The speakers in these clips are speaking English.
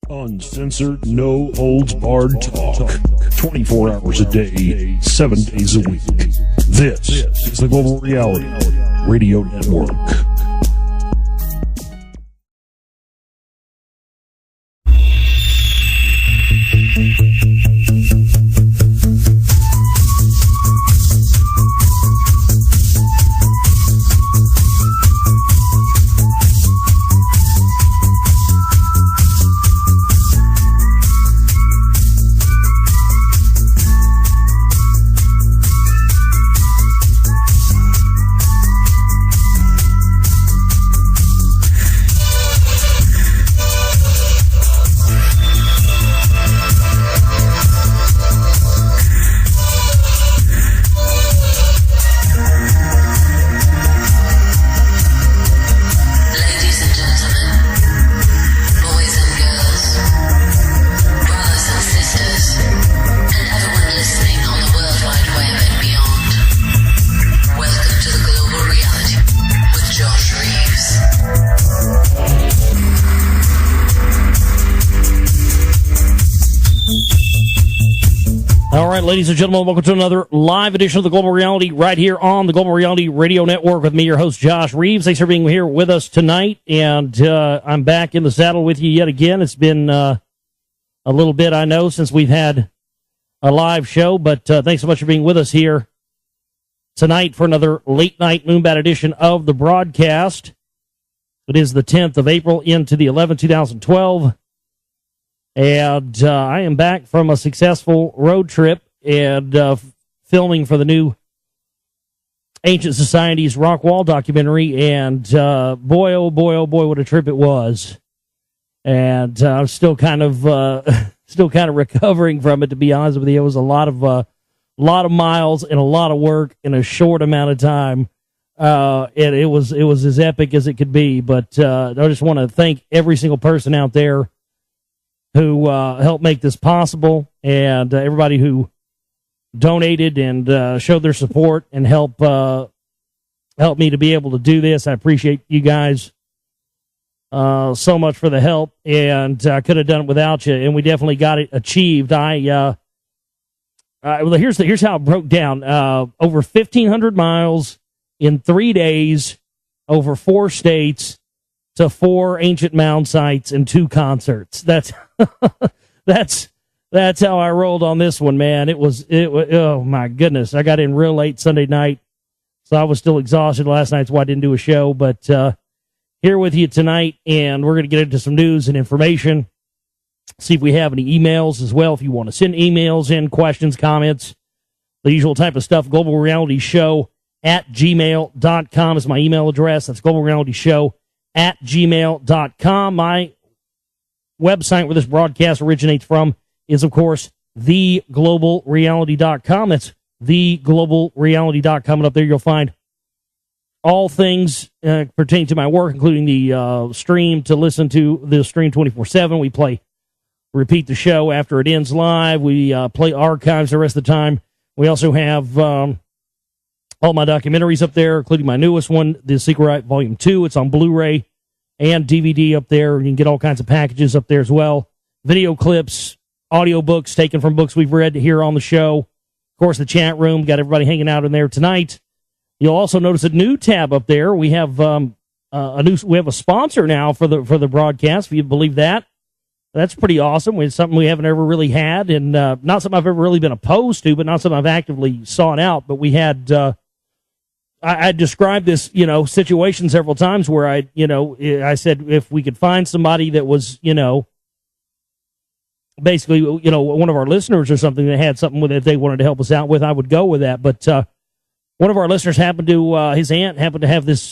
Uncensored, no holds barred talk. 24 hours a day, 7 days a week. This is the Global Reality Radio Network. Ladies and gentlemen, welcome to another live edition of the Global Reality right here on the Global Reality Radio Network with me, your host, Josh Reeves. Thanks for being here with us tonight, and I'm back in the saddle with you yet again. It's been a little bit, I know, since we've had a live show, but thanks so much for being with us here tonight for another late-night Moonbat edition of the broadcast. It is the 10th of April into the 11th, 2012, and I am back from a successful road trip and filming for the new Ancient Society's Rock Wall documentary, and boy, oh boy, what a trip it was. And I'm still kind of recovering from it, to be honest with you. It was a lot of miles and a lot of work in a short amount of time. And it was as epic as it could be. But I just want to thank every single person out there who helped make this possible, and everybody who donated and showed their support and help me to be able to do this. I appreciate you guys so much for the help, and I could have done it without you, and we definitely got it achieved. Well, here's how it broke down. Over 1,500 miles in 3 days, over 4 states, to 4 ancient mound sites and 2 concerts. That's That's how I rolled on this one, man. It was, oh my goodness. I got in real late Sunday night, so I was still exhausted last night, so I didn't do a show, but here with you tonight, and we're going to get into some news and information, see if we have any emails as well. If you want to send emails in, questions, comments, the usual type of stuff, globalrealityshow@gmail.com is my email address. That's globalrealityshow@gmail.com. My website where this broadcast originates from is, of course, theglobalreality.com. That's theglobalreality.com. And up there you'll find all things pertaining to my work, including the stream to listen to the stream 24/7. We repeat the show after it ends live. We play archives the rest of the time. We also have all my documentaries up there, including my newest one, The Secret Right Volume 2. It's on Blu-ray and DVD up there. You can get all kinds of packages up there as well. Video clips, audiobooks taken from books we've read here on the show. Of course, the chat room, got everybody hanging out in there tonight. You'll also notice a new tab up there. We have we have a sponsor now for the broadcast, if you believe that. That's pretty awesome. It's something we haven't ever really had, and not something I've ever really been opposed to, but not something I've actively sought out. But we had I described this, situation several times where I said if we could find somebody that was, basically, one of our listeners or something that had something with it they wanted to help us out with, I would go with that. But one of our listeners happened to, his aunt happened to have this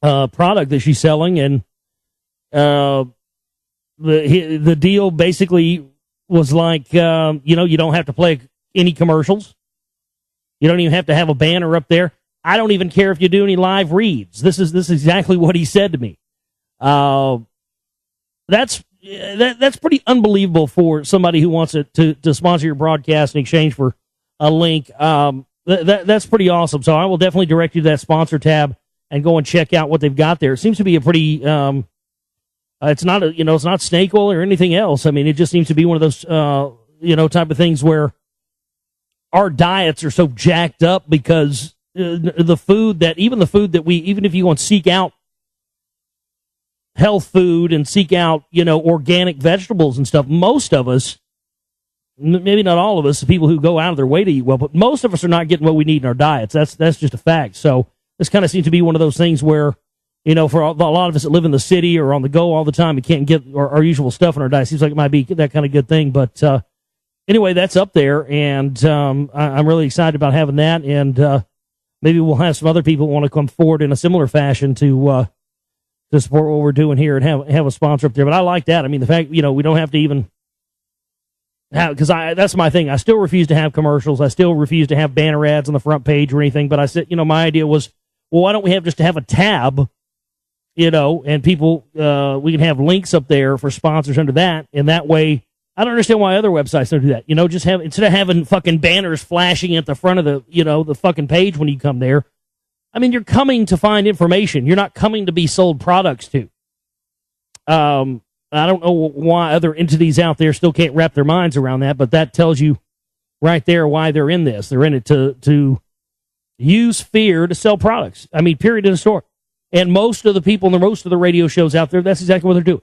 product that she's selling, and the deal basically was like, you don't have to play any commercials. You don't even have to have a banner up there. I don't even care if you do any live reads. This is exactly what he said to me. That's pretty unbelievable for somebody who wants to sponsor your broadcast in exchange for a link. That's pretty awesome. So I will definitely direct you to that sponsor tab and go and check out what they've got there. It seems to be a pretty It's not it's not snake oil or anything else. I mean, it just seems to be one of those type of things where our diets are so jacked up because the food that we, even if you want to seek out health food and seek out organic vegetables and stuff, most of us, maybe not all of us, the people who go out of their way to eat well, but most of us are not getting what we need in our diets. That's just a fact. So this kind of seems to be one of those things where, for a lot of us that live in the city or on the go all the time, we can't get our usual stuff in our diet. Seems like it might be that kind of good thing. But anyway, that's up there, and I'm really excited about having that. And maybe we'll have some other people want to come forward in a similar fashion to support what we're doing here and have a sponsor up there. But I like that. I mean, the fact we don't have to even have, because that's my thing. I still refuse to have commercials. I still refuse to have banner ads on the front page or anything. But I said, my idea was, well, why don't we have a tab? And people, we can have links up there for sponsors under that. And that way, I don't understand why other websites don't do that. Just instead of having fucking banners flashing at the front of the fucking page when you come there. I mean, you're coming to find information. You're not coming to be sold products to. I don't know why other entities out there still can't wrap their minds around that, but that tells you right there why they're in this. They're in it to use fear to sell products. I mean, period, in the store. And most of the people in most of the radio shows out there, that's exactly what they're doing.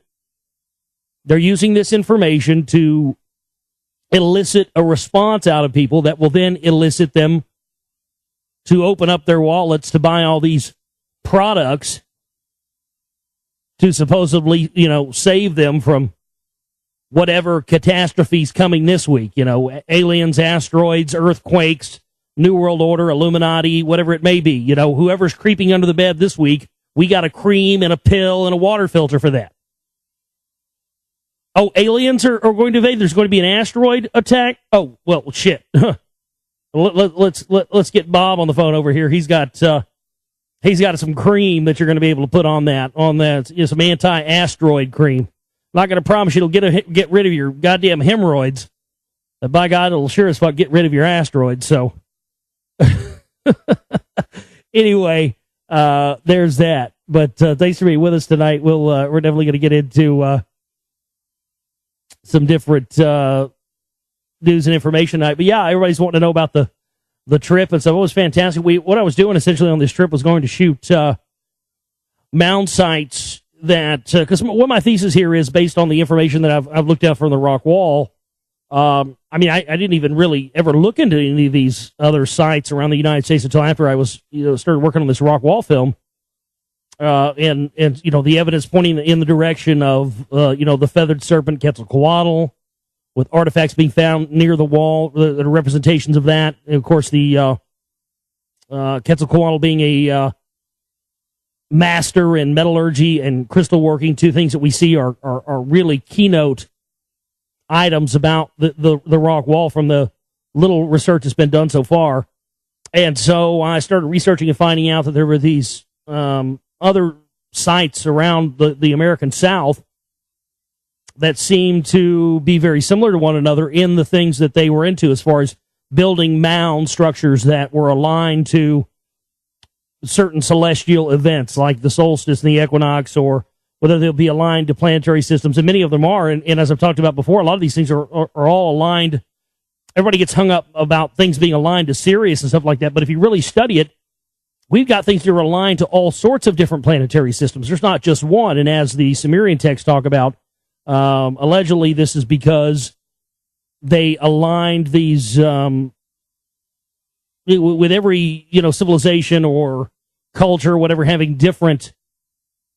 They're using this information to elicit a response out of people that will then elicit them to open up their wallets to buy all these products to supposedly, save them from whatever catastrophes coming this week. Aliens, asteroids, earthquakes, New World Order, Illuminati, whatever it may be. Whoever's creeping under the bed this week, we got a cream and a pill and a water filter for that. Oh, aliens are going to invade. There's going to be an asteroid attack. Oh, well, shit. Let's get Bob on the phone over here. He's got some cream that you're going to be able to put on that. Some anti-asteroid cream. Not going to promise you it'll get rid of your goddamn hemorrhoids, but by God, it'll sure as fuck get rid of your asteroids. So, anyway, there's that. But thanks for being with us tonight. We're definitely going to get into some different news and information tonight. But yeah, everybody's wanting to know about the trip and stuff. It was fantastic. What I was doing essentially on this trip was going to shoot mound sites that, because what my thesis here is based on the information that I've looked at from the rock wall. I didn't even really ever look into any of these other sites around the United States until after I was, started working on this rock wall film. And the evidence pointing in the direction of, the feathered serpent Quetzalcoatl, with artifacts being found near the wall, the representations of that. And of course, the Quetzalcoatl being a master in metallurgy and crystal working, two things that we see are really keynote items about the rock wall from the little research that's been done so far. And so I started researching and finding out that there were these other sites around the American South that seemed to be very similar to one another in the things that they were into as far as building mound structures that were aligned to certain celestial events like the solstice and the equinox, or whether they'll be aligned to planetary systems. And many of them are. And as I've talked about before, a lot of these things are all aligned. Everybody gets hung up about things being aligned to Sirius and stuff like that. But if you really study it, we've got things that are aligned to all sorts of different planetary systems. There's not just one. And as the Sumerian texts talk about, allegedly this is because they aligned these with every civilization or culture, whatever, having different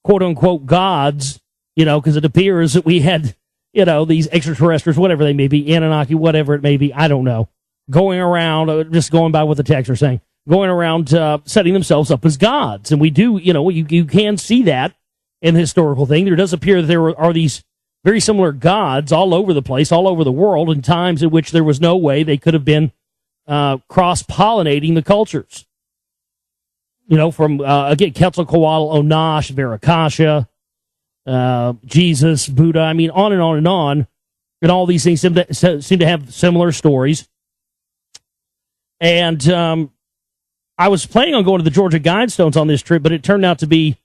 quote unquote gods, because it appears that we had these extraterrestrials, whatever they may be, Anunnaki, whatever it may be, I don't know, going around, just going by what the texts are saying, going around setting themselves up as gods. And we do, you can see that in the historical thing. There does appear that there are these very similar gods all over the place, all over the world, in times in which there was no way they could have been cross-pollinating the cultures. From, again, Quetzalcoatl, Onash, Varakasha, Jesus, Buddha, on and on and on. And all these things seem to have similar stories. And I was planning on going to the Georgia Guidestones on this trip, but it turned out to be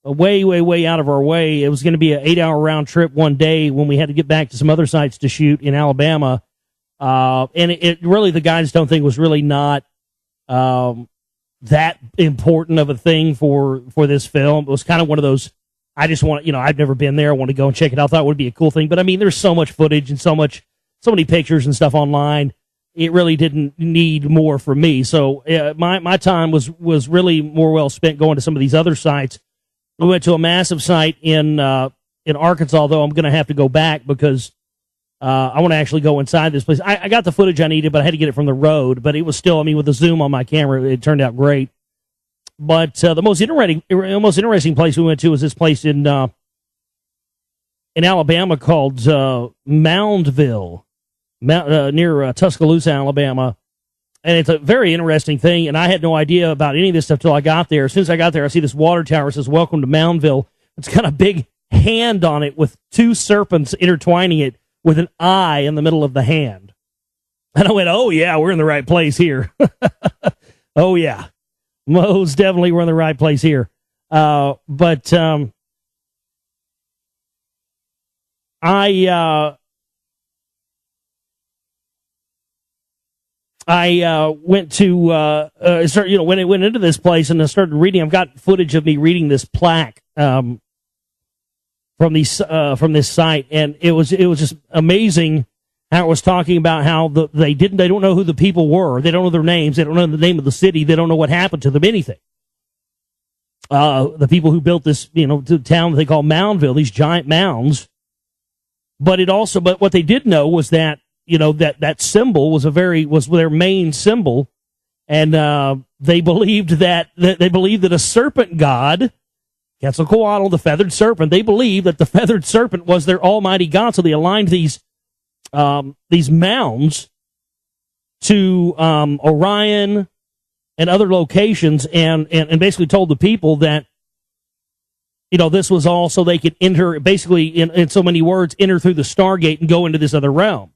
way, way, way out of our way. It was going to be an 8-hour round trip one day when we had to get back to some other sites to shoot in Alabama. And it really, the guys don't think was really not that important of a thing for this film. It was kind of one of those, I just want, I've never been there. I want to go and check it out. I thought it would be a cool thing. But I mean, there's so much footage and so many pictures and stuff online. It really didn't need more from me. So my time was really more well spent going to some of these other sites. We went to a massive site in Arkansas, though I'm going to have to go back because I want to actually go inside this place. I got the footage I needed, but I had to get it from the road. But it was still, with the zoom on my camera, it turned out great. But the most interesting place we went to was this place in Alabama called Moundville. Near Tuscaloosa, Alabama. And it's a very interesting thing, and I had no idea about any of this stuff till I got there. As soon as I got there, I see this water tower that says, "Welcome to Moundville." It's got a big hand on it with two serpents intertwining it with an eye in the middle of the hand. And I went, oh, yeah, we're in the right place here. Oh, yeah. Most definitely we're in the right place here. But I went to when it went into this place and I started reading. I've got footage of me reading this plaque from this site, and it was just amazing how it was talking about how they don't know who the people were, they don't know their names, they don't know the name of the city, they don't know what happened to them, anything. The people who built this, the town that they call Moundville, these giant mounds. But what they did know was that. That symbol was their main symbol, and they believed that a serpent god, Quetzalcoatl, the feathered serpent, they believed that the feathered serpent was their almighty god. So they aligned these mounds to Orion and other locations, and basically told the people that this was all so they could enter, basically in so many words, enter through the Stargate and go into this other realm.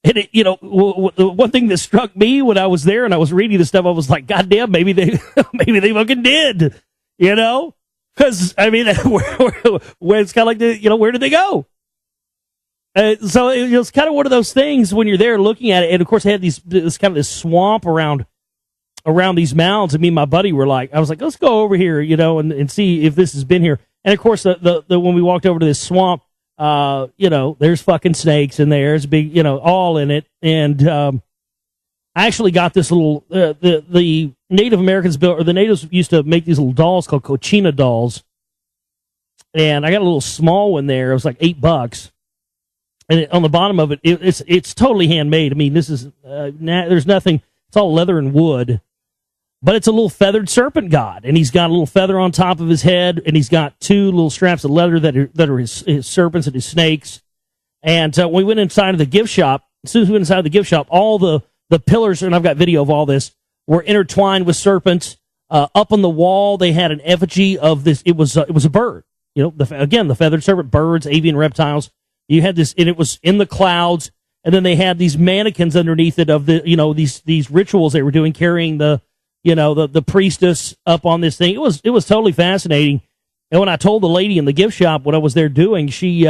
And one thing that struck me when I was there and I was reading this stuff, I was like, God damn, maybe they fucking did, because where it's kind of like where did they go? So it's kind of one of those things when you're there looking at it, and of course they had this swamp around these mounds, and me and my buddy were like, I was like, let's go over here, and see if this has been here. And of course the when we walked over to this swamp. There's fucking snakes in there. It's big, all in it. And I actually got this little, the Native Americans built, or the natives used to make these little dolls called cochina dolls. And I got a little small one there. It was like $8. And on the bottom of it, it's totally handmade. I mean, this is, there's nothing, it's all leather and wood. But it's a little feathered serpent god, and he's got a little feather on top of his head, and he's got two little straps of leather that are his serpents and his snakes. And when we went inside of the gift shop, as soon as we went inside of the gift shop, all the pillars, and I've got video of all this, were intertwined with serpents. Up on the wall, they had an effigy of this. It was a bird. The feathered serpent, birds, avian reptiles. You had this, and it was in the clouds. And then they had these mannequins underneath it of these rituals they were doing, carrying the priestess up on this thing. It was totally fascinating. And when I told the lady in the gift shop what I was there doing, she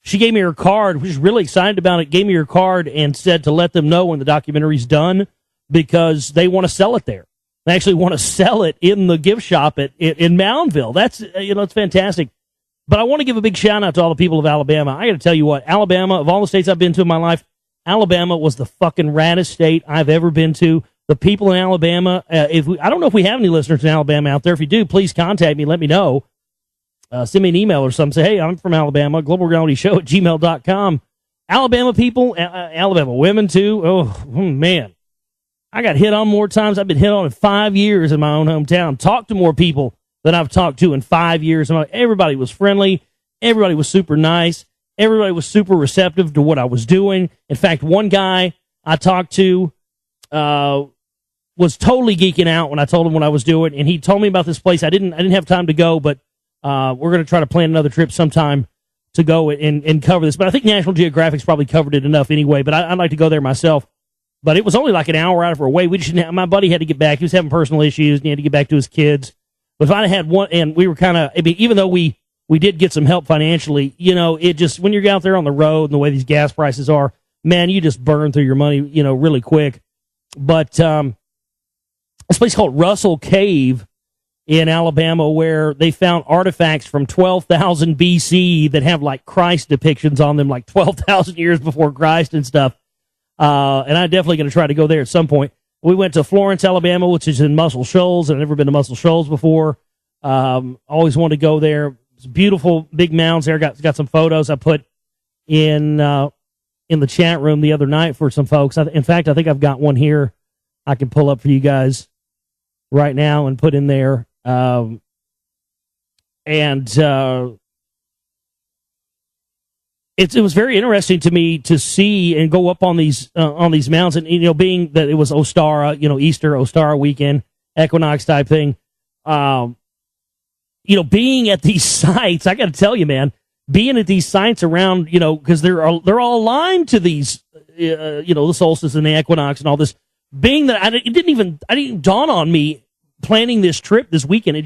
gave me her card, which was really excited about it, gave me her card and said to let them know when the documentary's done because they want to sell it there. They actually want to sell it in the gift shop in Moundville. That's, it's fantastic. But I want to give a big shout out to all the people of Alabama. I got to tell you what, Alabama, of all the states I've been to in my life, Alabama was the fucking raddest state I've ever been to. The people in Alabama, I don't know if we have any listeners in Alabama out there. If you do, please contact me. Let me know. Send me an email or something. Say, hey, I'm from Alabama, globalrealityshow@gmail.com. Alabama people, Alabama women too. Oh, man. I got hit on more times. I've been hit on in 5 years in my own hometown. Talked to more people than I've talked to in 5 years. Everybody was friendly. Everybody was super nice. Everybody was super receptive to what I was doing. In fact, one guy I talked to, was totally geeking out when I told him what I was doing, and he told me about this place. I didn't have time to go, but we're going to try to plan another trip sometime to go and cover this. But I think National Geographic's probably covered it enough anyway, but I'd like to go there myself. But it was only like an hour out of our way. My buddy had to get back. He was having personal issues, and he had to get back to his kids. But if I had one, and we were kind of, I mean, even though we did get some help financially, it just, when you're out there on the road and the way these gas prices are, man, you just burn through your money, really quick. But this place called Russell Cave in Alabama, where they found artifacts from 12,000 BC that have like Christ depictions on them, like 12,000 years before Christ and stuff. And I'm definitely going to try to go there at some point. We went to Florence, Alabama, which is in Muscle Shoals. I've never been to Muscle Shoals before. Always wanted to go there. It's beautiful, big mounds there. Got some photos I put in the chat room the other night for some folks. In fact, I think I've got one here I can pull up for you guys right now and put in there. It was very interesting to me to see and go up on these mountains, and being that it was Ostara, Easter Ostara weekend, equinox type thing. Being at these sites, I got to tell you, man, being at these sites around, because they're all aligned to these, the solstice and the equinox and all this. Being that it didn't dawn on me planning this trip this weekend.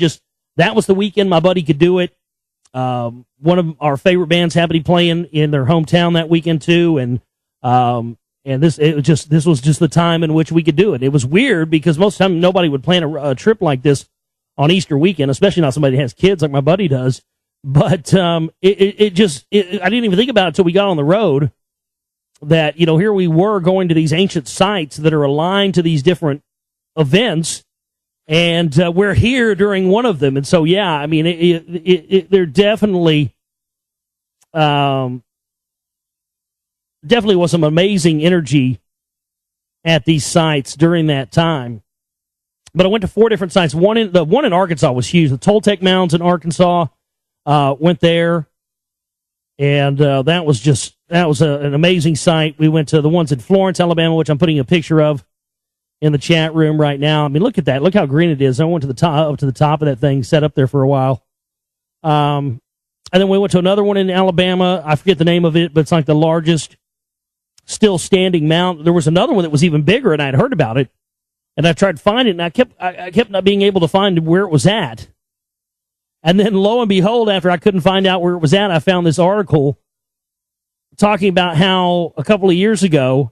That was the weekend my buddy could do it. One of our favorite bands happened to be playing in their hometown that weekend too, and this was just the time in which we could do it. It was weird because most of the time nobody would plan a trip like this on Easter weekend, especially not somebody that has kids like my buddy does. But I didn't even think about it until we got on the road that here we were going to these ancient sites that are aligned to these different events. And we're here during one of them, and so yeah, I mean, there definitely was some amazing energy at these sites during that time. But I went to 4 different sites. The one in Arkansas was huge. The Toltec Mounds in Arkansas, went there, and that was an amazing site. We went to the ones in Florence, Alabama, which I'm putting a picture of in the chat room right now. I mean, look at that. Look how green it is. I went up to the top of that thing, sat up there for a while. And then we went to another one in Alabama. I forget the name of it, but it's like the largest still standing mount. There was another one that was even bigger, and I'd heard about it. And I tried to find it, and I kept not being able to find where it was at. And then lo and behold, after I couldn't find out where it was at, I found this article talking about how a couple of years ago,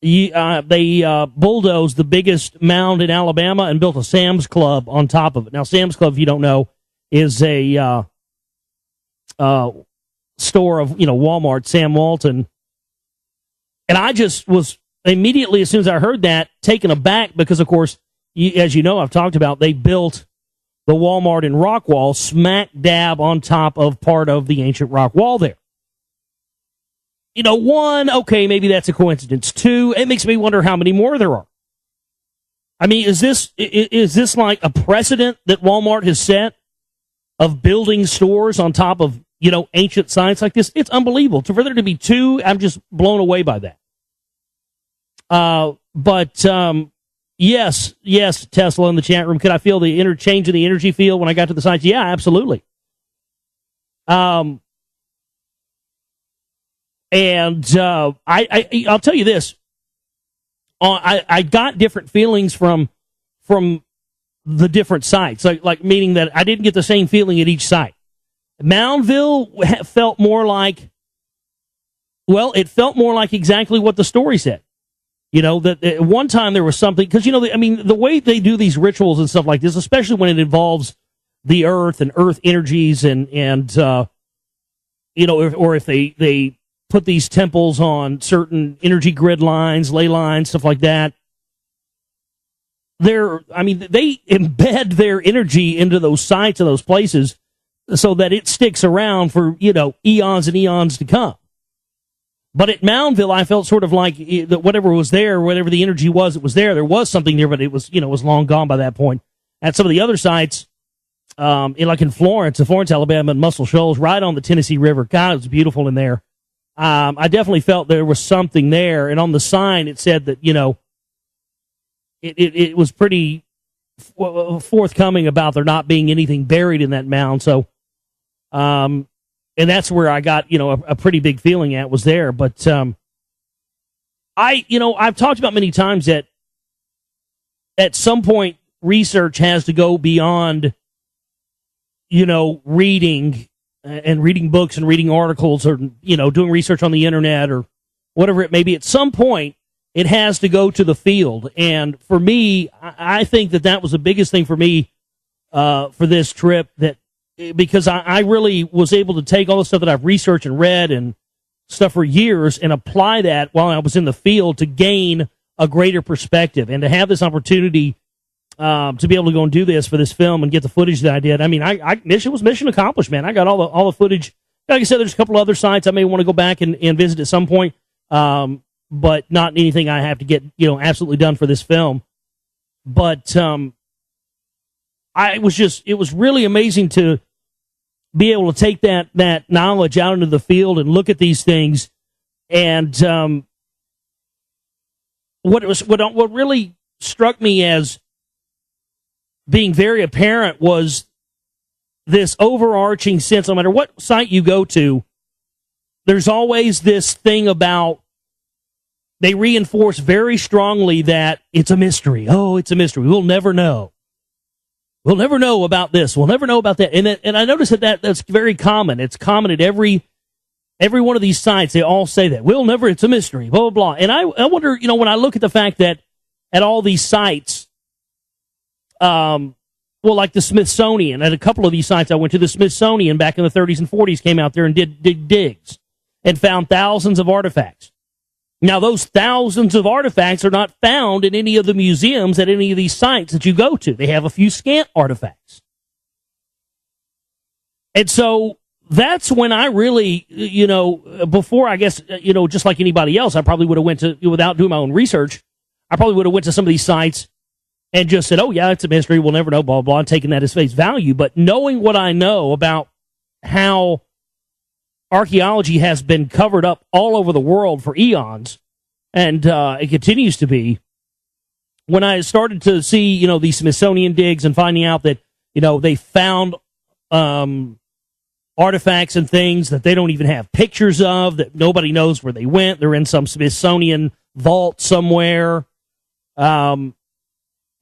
they bulldozed the biggest mound in Alabama and built a Sam's Club on top of it. Now, Sam's Club, if you don't know, is a store of Walmart, Sam Walton. And I just was immediately, as soon as I heard that, taken aback because, of course, as you know, I've talked about, they built the Walmart in Rockwall smack dab on top of part of the ancient rock wall there. One, okay, maybe that's a coincidence. 2, it makes me wonder how many more there are. I mean, is this like a precedent that Walmart has set of building stores on top of, ancient sites like this? It's unbelievable. For there to be 2, I'm just blown away by that. Yes, Tesla in the chat room. Could I feel the interchange in the energy field when I got to the sites? Yeah, absolutely. I'll tell you this. I got different feelings from the different sites, like meaning that I didn't get the same feeling at each site. Moundville felt more like, it felt more like exactly what the story said. That at one time there was something, because, the way they do these rituals and stuff like this, especially when it involves the earth and earth energies or if they put these temples on certain energy grid lines, ley lines, stuff like that. They embed their energy into those sites and those places so that it sticks around for, eons and eons to come. But at Moundville, I felt sort of like that whatever was there, whatever the energy was, it was there. There was something there, but it was, was long gone by that point. At some of the other sites, in Florence, Alabama, and Muscle Shoals, right on the Tennessee River. God, it was beautiful in there. I definitely felt there was something there. And on the sign, it said that, it was pretty forthcoming about there not being anything buried in that mound. So, and that's where I got, a pretty big feeling at was there. But, I've talked about many times that at some point, research has to go beyond, reading and reading books and reading articles or, doing research on the internet or whatever it may be. At some point, it has to go to the field. And for me, I think that was the biggest thing for me for this trip, because I really was able to take all the stuff that I've researched and read and stuff for years and apply that while I was in the field to gain a greater perspective and to have this opportunity to be able to go and do this for this film and get the footage that I did. I mean, mission was mission accomplished, man. I got all the footage. Like I said, there's a couple other sites I may want to go back and visit at some point, but not anything I have to get absolutely done for this film. But it was really amazing to be able to take that knowledge out into the field and look at these things. And what really struck me as being very apparent was this overarching sense. No matter what site you go to, there's always this thing about, they reinforce very strongly that it's a mystery. Oh, it's a mystery. We'll never know. We'll never know about this. We'll never know about that. And I noticed that's very common. It's common at every one of these sites. They all say that. It's a mystery, blah, blah, blah. And I wonder, when I look at the fact that at all these sites, like the Smithsonian, at a couple of these sites I went to, the Smithsonian back in the 30s and 40s came out there and did digs and found thousands of artifacts. Now, those thousands of artifacts are not found in any of the museums at any of these sites that you go to. They have a few scant artifacts. And so that's when I really, before, I guess, just like anybody else, I probably would have went to, without doing my own research, I probably would have went to some of these sites and just said, oh, yeah, it's a mystery, we'll never know, blah, blah, and taking that as face value. But knowing what I know about how archaeology has been covered up all over the world for eons, and it continues to be, when I started to see, these Smithsonian digs and finding out that, they found artifacts and things that they don't even have pictures of, that nobody knows where they went. They're in some Smithsonian vault somewhere. And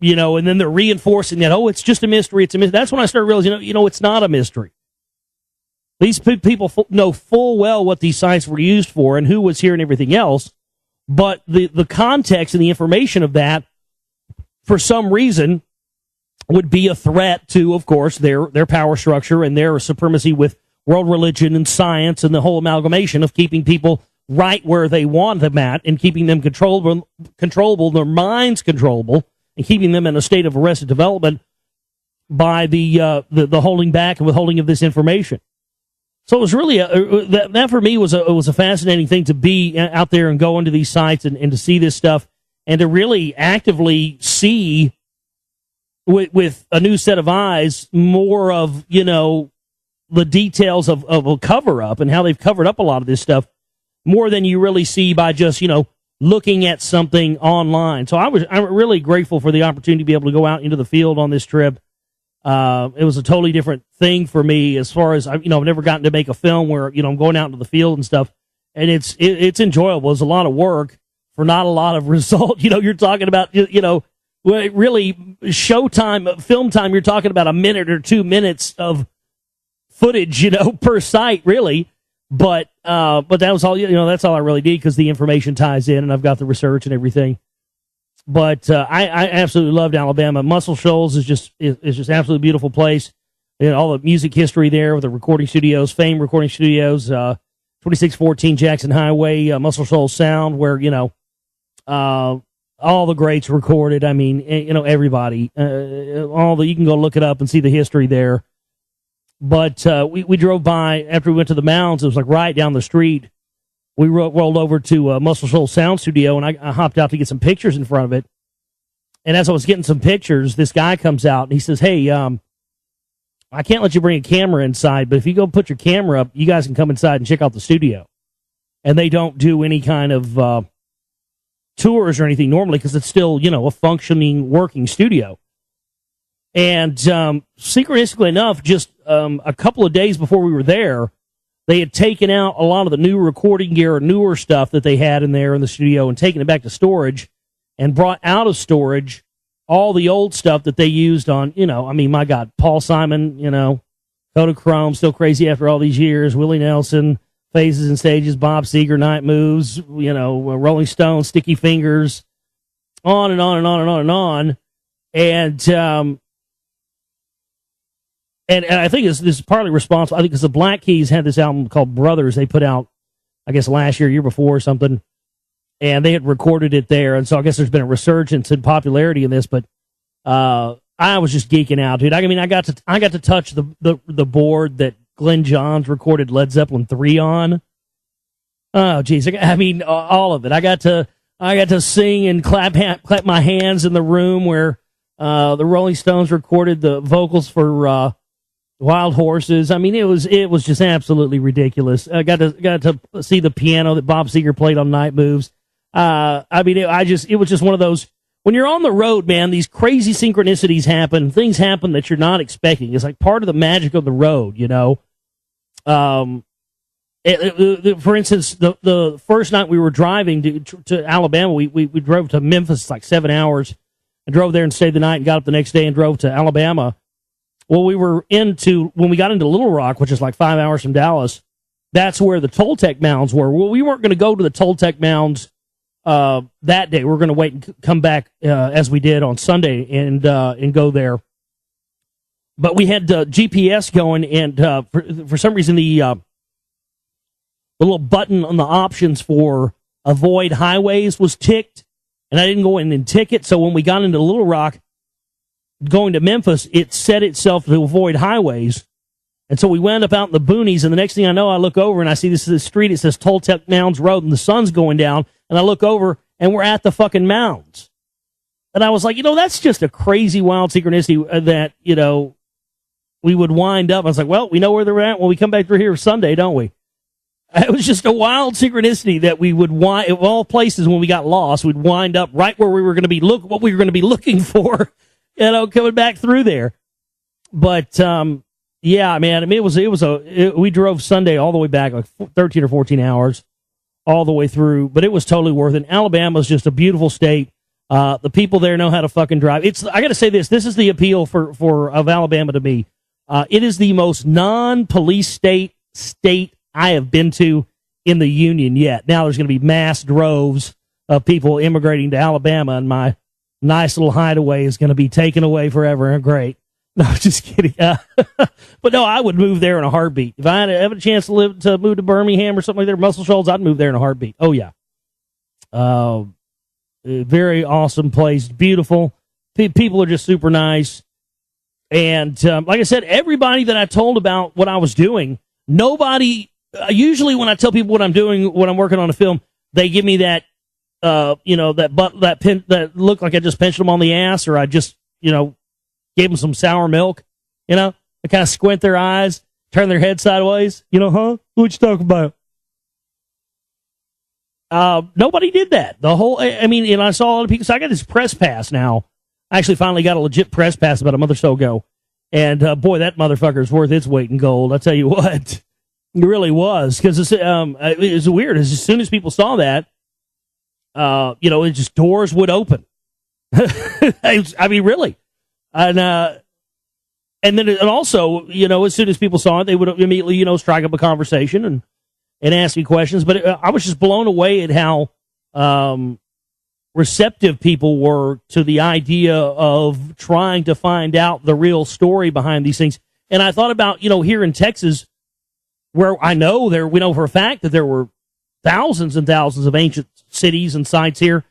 then they're reinforcing that, oh, it's just a mystery. It's a mystery. That's when I started realizing, it's not a mystery. These people know full well what these sites were used for and who was here and everything else. But the context and the information of that, for some reason, would be a threat to, of course, their power structure and their supremacy with world religion and science and the whole amalgamation of keeping people right where they want them at and keeping them controllable, their minds controllable, and keeping them in a state of arrested development by the holding back and withholding of this information. So it was really that for me was a fascinating thing to be out there and go into these sites and to see this stuff and to really actively see with a new set of eyes more of the details of a cover up and how they've covered up a lot of this stuff more than you really see by just looking at something online. So I'm really grateful for the opportunity to be able to go out into the field on this trip. It was a totally different thing for me as far as, I've never gotten to make a film where, I'm going out into the field and stuff. And it's enjoyable. It's a lot of work for not a lot of result. You're talking about, really showtime, film time, you're talking about a minute or 2 minutes of footage, per site, really. But that was all, that's all I really need because the information ties in and I've got the research and everything. But I absolutely loved Alabama. Muscle Shoals is just absolutely beautiful place. All the music history there with the recording studios, Fame Recording Studios, 2614 Jackson Highway, Muscle Shoals Sound, where all the greats recorded. I mean, everybody, you can go look it up and see the history there. But we drove by after we went to the mounds. It was like right down the street. We rolled over to Muscle Shoals Sound Studio, and I hopped out to get some pictures in front of it. And as I was getting some pictures, this guy comes out, and he says, hey, I can't let you bring a camera inside, but if you go put your camera up, you guys can come inside and check out the studio. And they don't do any kind of tours or anything normally because it's still, a functioning, working studio. And synchronistically enough, just a couple of days before we were there, they had taken out a lot of the new recording gear or newer stuff that they had in there in the studio and taken it back to storage and brought out of storage all the old stuff that they used on, I mean, my God, Paul Simon, Kodachrome, still crazy after all these years, Willie Nelson, Phases and Stages, Bob Seger, Night Moves, Rolling Stones, Sticky Fingers, on and on and on and on and on. And I think this is partly responsible. I think because the Black Keys had this album called Brothers they put out, I guess, last year before or something, and they had recorded it there. And so I guess there's been a resurgence in popularity in this, but I was just geeking out, dude. I mean, I got to touch the board that Glenn Johns recorded Led Zeppelin 3 on. Oh, geez. I mean, all of it. I got to sing and clap my hands in the room where the Rolling Stones recorded the vocals for Wild Horses. I mean, it was just absolutely ridiculous. I got to see the piano that Bob Seger played on Night Moves. I mean, it was just one of those. When you're on the road, man, these crazy synchronicities happen. Things happen that you're not expecting. It's like part of the magic of the road, for instance, the first night we were driving to Alabama, we drove to Memphis, like 7 hours, and drove there and stayed the night and got up the next day and drove to Alabama. Well, when we got into Little Rock, which is like 5 hours from Dallas, that's where the Toltec mounds were. Well, we weren't going to go to the Toltec mounds that day. We're going to wait and come back as we did on Sunday and go there. But we had GPS going, and for some reason the little button on the options for avoid highways was ticked, and I didn't go in and tick it. So when we got into Little Rock, going to Memphis, it set itself to avoid highways. And so we wound up out in the boonies, and the next thing I know, I look over and I see this street. It says Toltec Mounds Road, and the sun's going down. And I look over, and we're at the fucking mounds. And I was like, that's just a crazy, wild synchronicity that, we would wind up. I was like, well, we know where they're at when we come back through here Sunday, don't we? It was just a wild synchronicity that we would wind, of all places when we got lost, we'd wind up right where we were going to be what we were going to be looking for, coming back through there. But, yeah, man, I mean, we drove Sunday all the way back, like 13 or 14 hours, all the way through, but it was totally worth it. Alabama's just a beautiful state. The people there know how to fucking drive. I got to say this is the appeal of Alabama to me. It is the most non-police state I have been to in the Union yet. Now there's going to be mass droves of people immigrating to Alabama, and my nice little hideaway is going to be taken away forever. Great. No, just kidding. But no, I would move there in a heartbeat. If I had a chance to move to Birmingham or something like that, Muscle Shoals, I'd move there in a heartbeat. Oh, yeah. Very awesome place. Beautiful. People are just super nice. And like I said, everybody that I told about what I was doing, nobody, usually when I tell people what I'm doing, when I'm working on a film, they give me that, that look like I just pinched them on the ass, or I just, gave them some sour milk, they kind of squint their eyes, turn their head sideways, huh? What you talking about? Nobody did that. And I saw a lot of people. So I got this press pass now. I actually finally got a legit press pass about a month or so ago. And, boy, that motherfucker is worth its weight in gold. I'll tell you what. It really was. Because it was weird. As soon as people saw that, it just doors would open. I mean, really. And then it also, as soon as people saw it, they would immediately, strike up a conversation and ask me questions. But I was just blown away at how receptive people were to the idea of trying to find out the real story behind these things. And I thought about, here in Texas, where we know for a fact that there were thousands and thousands of ancient cities and sites here.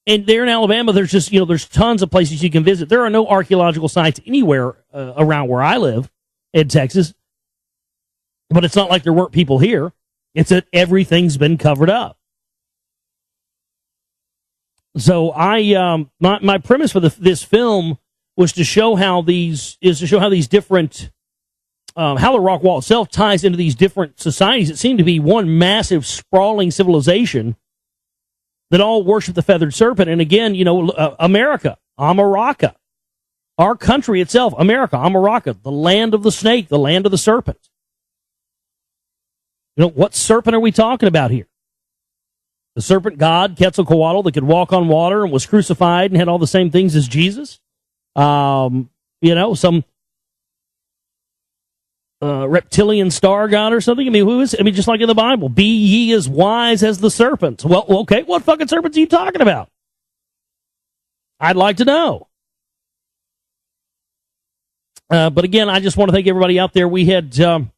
And there in Alabama, there's just, there's tons of places you can visit. There are no archaeological sites anywhere around where I live in Texas. But it's not like there weren't people here. It's that everything's been covered up. So my premise for this film was to show how these different, how the rock wall itself ties into these different societies. It seemed to be one massive sprawling civilization that all worship the feathered serpent. And again, America, Amaraka, our country itself, America, Amaraka, the land of the snake, the land of the serpent. What serpent are we talking about here? The serpent god, Quetzalcoatl, that could walk on water and was crucified and had all the same things as Jesus. Some reptilian star god or something. I mean, who is it? I mean, just like in the Bible, be ye as wise as the serpents. Well, okay, what fucking serpents are you talking about? I'd like to know. But again, I just want to thank everybody out there. We had a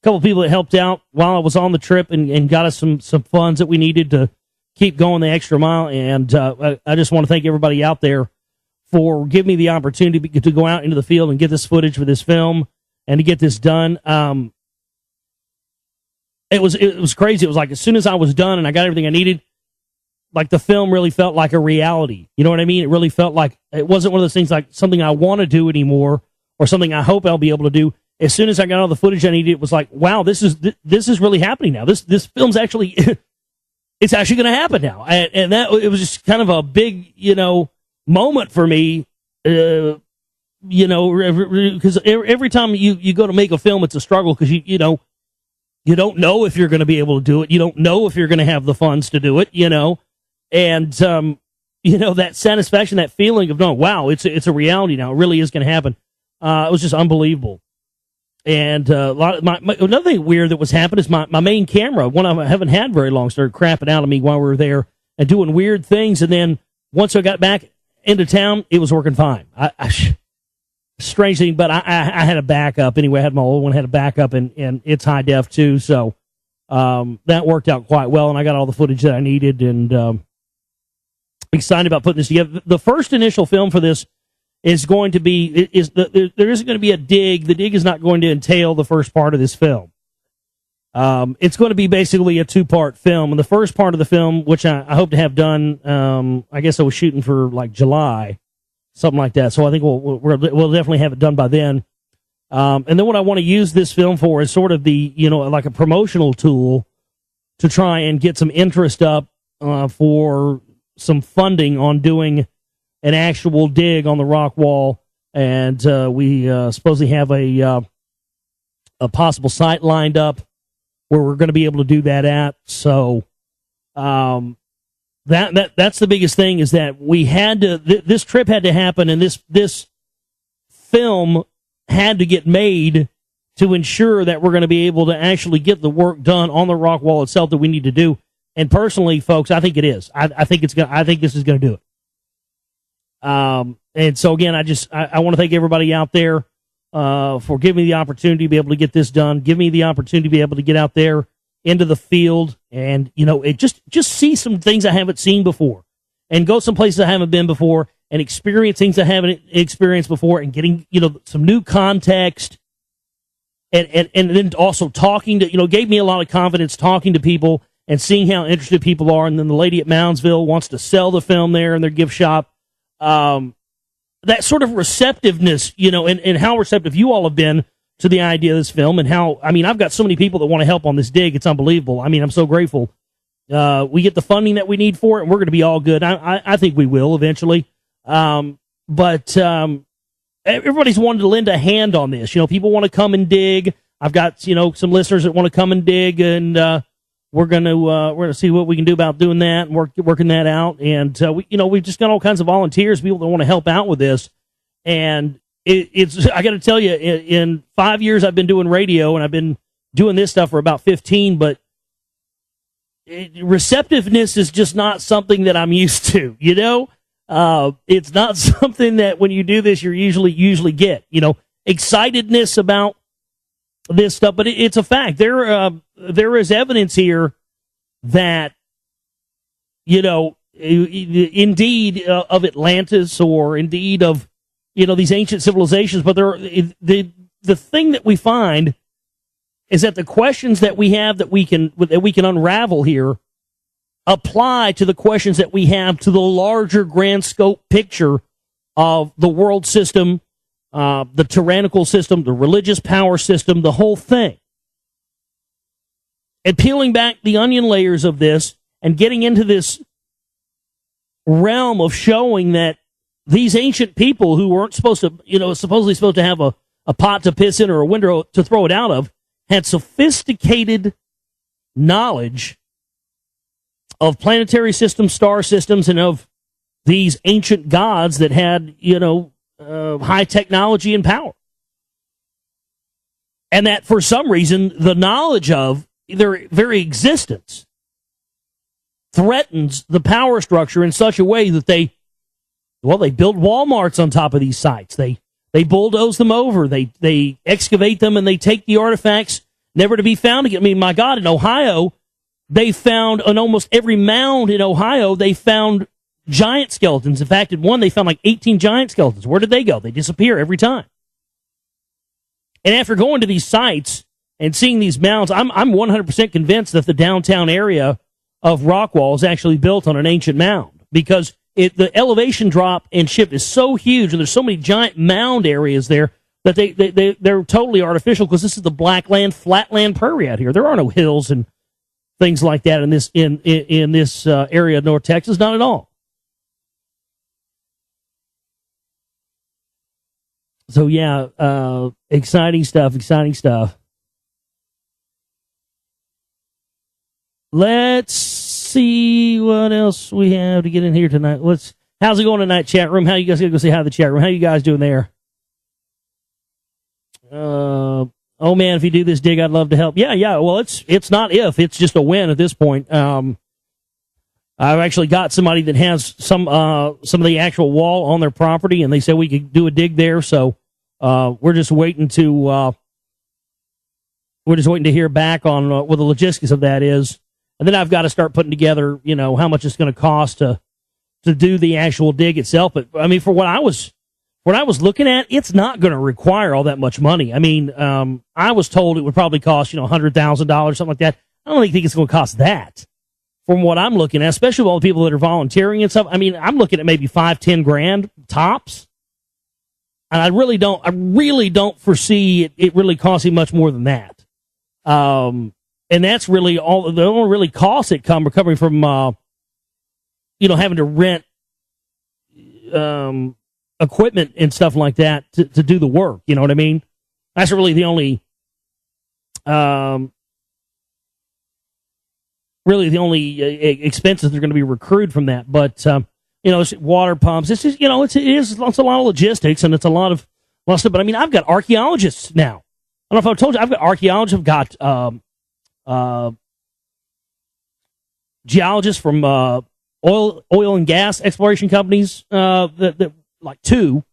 couple of people that helped out while I was on the trip and got us some funds that we needed to keep going the extra mile. And I just want to thank everybody out there for giving me the opportunity to go out into the field and get this footage for this film and to get this done. It was crazy. It was like as soon as I was done and I got everything I needed, like the film really felt like a reality. You know what I mean? It really felt like it wasn't one of those things like something I want to do anymore or something I hope I'll be able to do. As soon as I got all the footage I needed, it was like, wow, this is really happening now. This film's actually it's actually going to happen now. And that it was just kind of a big, moment for me. Because every time you go to make a film, it's a struggle because you don't know if you're going to be able to do it. You don't know if you're going to have the funds to do it. And that satisfaction, that feeling of knowing, wow, it's a reality now. It really is going to happen. It was just unbelievable. And another thing weird that was happening is my main camera, one I haven't had very long, started crapping out on me while we were there and doing weird things. And then once I got back into town, it was working fine. Strange thing, but I had a backup anyway. I had my old one, had a backup, and it's high def too. So that worked out quite well, and I got all the footage that I needed, and excited about putting this together. The first initial film for this is going to be there isn't going to be a dig. The dig is not going to entail the first part of this film. It's going to be basically a 2-part film, and the first part of the film, which I hope to have done, I guess I was shooting for like July, something like that. So I think we'll definitely have it done by then. And then what I want to use this film for is sort of the like a promotional tool to try and get some interest up for some funding on doing an actual dig on the rock wall, and we supposedly have a possible site lined up where we're going to be able to do that at. So that's the biggest thing, is that we had to this trip had to happen, and this film had to get made to ensure that we're going to be able to actually get the work done on the rock wall itself that we need to do. And personally, folks, I think it is. I think this is going to do it. And so again, I want to thank everybody out there for giving me the opportunity to be able to get this done. Give me the opportunity to be able to get out there into the field and it just see some things I haven't seen before, and go some places I haven't been before, and experience things I haven't experienced before, and getting some new context, and then also talking to gave me a lot of confidence talking to people and seeing how interested people are. And then the lady at Moundsville wants to sell the film there in their gift shop. That sort of receptiveness, and how receptive you all have been to the idea of this film, and how, I've got so many people that want to help on this dig. It's unbelievable. I'm so grateful. We get the funding that we need for it, and we're going to be all good. I think we will eventually. But everybody's wanted to lend a hand on this. People want to come and dig. I've got, some listeners that want to come and dig, and, we're gonna see what we can do about doing that and working that out. And we've just got all kinds of volunteers, people that want to help out with this. And it's I got to tell you, in 5 years I've been doing radio, and I've been doing this stuff for about 15. But receptiveness is just not something that I'm used to. It's not something that when you do this you usually get. Excitedness about this stuff, but it's a fact. There is evidence here that indeed of Atlantis, or indeed of these ancient civilizations. But the thing that we find is that the questions that we have that we can unravel here apply to the questions that we have to the larger grand scope picture of the world system. The tyrannical system, the religious power system, the whole thing. And peeling back the onion layers of this and getting into this realm of showing that these ancient people who weren't supposed to, supposedly supposed to have a pot to piss in or a window to throw it out of, had sophisticated knowledge planetary systems, star systems, and of these ancient gods that had, high technology and power. And that for some reason, the knowledge of their very existence threatens the power structure in such a way that they build Walmarts on top of these sites. They bulldoze them over. They excavate them, and they take the artifacts never to be found again. I mean, my God, in Ohio, they found on almost every mound in Ohio, they found giant skeletons. In fact, in one, they found like 18 giant skeletons. Where did they go? They disappear every time. And after going to these sites and seeing these mounds, I'm 100% convinced that the downtown area of Rockwall is actually built on an ancient mound, because the elevation drop and shift is so huge, and there's so many giant mound areas there that they're totally artificial, because this is the blackland, flatland prairie out here. There are no hills and things like that in this area of North Texas, not at all. So yeah, exciting stuff. Let's see what else we have to get in here tonight. How's it going tonight, chat room? How you guys going to go say hi to the chat room? How you guys doing there? Oh man, if you do this dig, I'd love to help. Yeah. Well, it's not if, it's just a when at this point. I've actually got somebody that has some of the actual wall on their property, and they said we could do a dig there. So we're just waiting to hear back on what the logistics of that is. And then I've got to start putting together, how much it's going to cost to do the actual dig itself. But I mean, for what I was looking at, it's not going to require all that much money. I mean, I was told it would probably cost, $100,000, something like that. I don't think it's going to cost that from what I'm looking at, especially with all the people that are volunteering and stuff. I mean, I'm looking at maybe $5-10 grand tops. And I really don't foresee it really costing much more than that. And that's really all. The only really costs that come are coming from, having to rent equipment and stuff like that to do the work. You know what I mean? That's really the only, expenses that are going to be accrued from that. But it's water pumps. It's just, it's a lot of logistics, and it's a lot of stuff. But I mean, I've got archaeologists now. I don't know if I've told you, I've got archaeologists. I've got geologists from oil and gas exploration companies, that like two,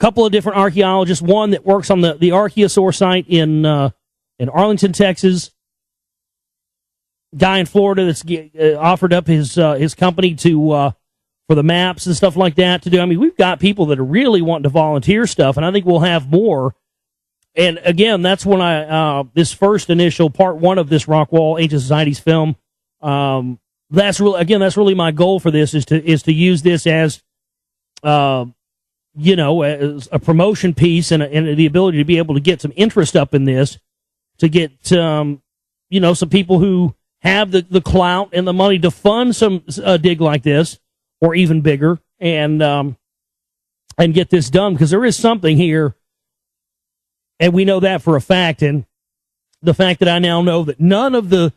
couple of different archaeologists. One that works on the Archaeosaur site in Arlington, Texas. Guy in Florida that's offered up his company to for the maps and stuff like that to do. I mean, we've got people that are really wanting to volunteer stuff, and I think we'll have more. And again, that's when this first initial part one of this Rockwall Ancient Societies film. That's really my goal for this is to use this as, as a promotion piece and the ability to be able to get some interest up in this, to get, some people who have the clout and the money to fund some dig like this, or even bigger, and get this done, because there is something here. And we know that for a fact, and the fact that I now know that none of the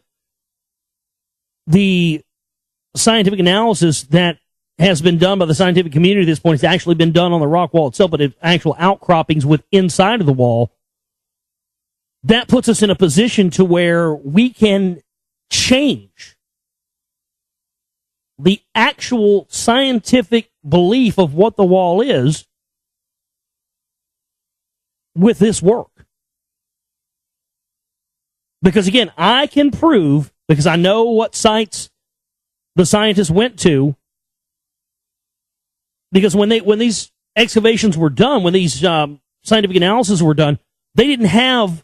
scientific analysis that has been done by the scientific community at this point has actually been done on the rock wall itself, but actual outcroppings inside of the wall. That puts us in a position to where we can change the actual scientific belief of what the wall is with this work. Because again, I can prove, because I know what sites the scientists went to, because when these excavations were done, when these scientific analyses were done, they didn't have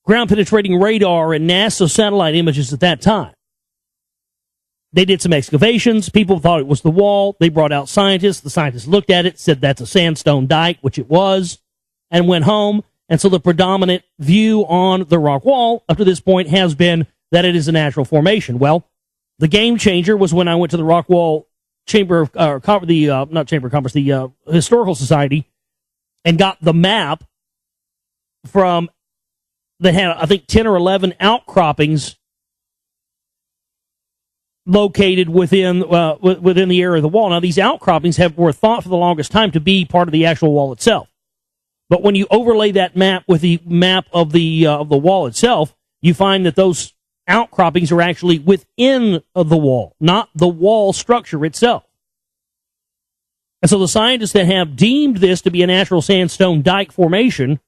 ground penetrating radar and NASA satellite images at that time. They did some excavations. People thought it was the wall. They brought out scientists. The scientists looked at it, said that's a sandstone dike, which it was, and went home. And so the predominant view on the rock wall up to this point has been that it is a natural formation. Well, the game changer was when I went to the Rockwall the Historical Society, and got the map from that had, I think, 10 or 11 outcroppings located within the area of the wall. Now, these outcroppings were thought for the longest time to be part of the actual wall itself. But when you overlay that map with the map of the wall itself, you find that those outcroppings are actually within the wall, not the wall structure itself. And so the scientists that have deemed this to be a natural sandstone dike formation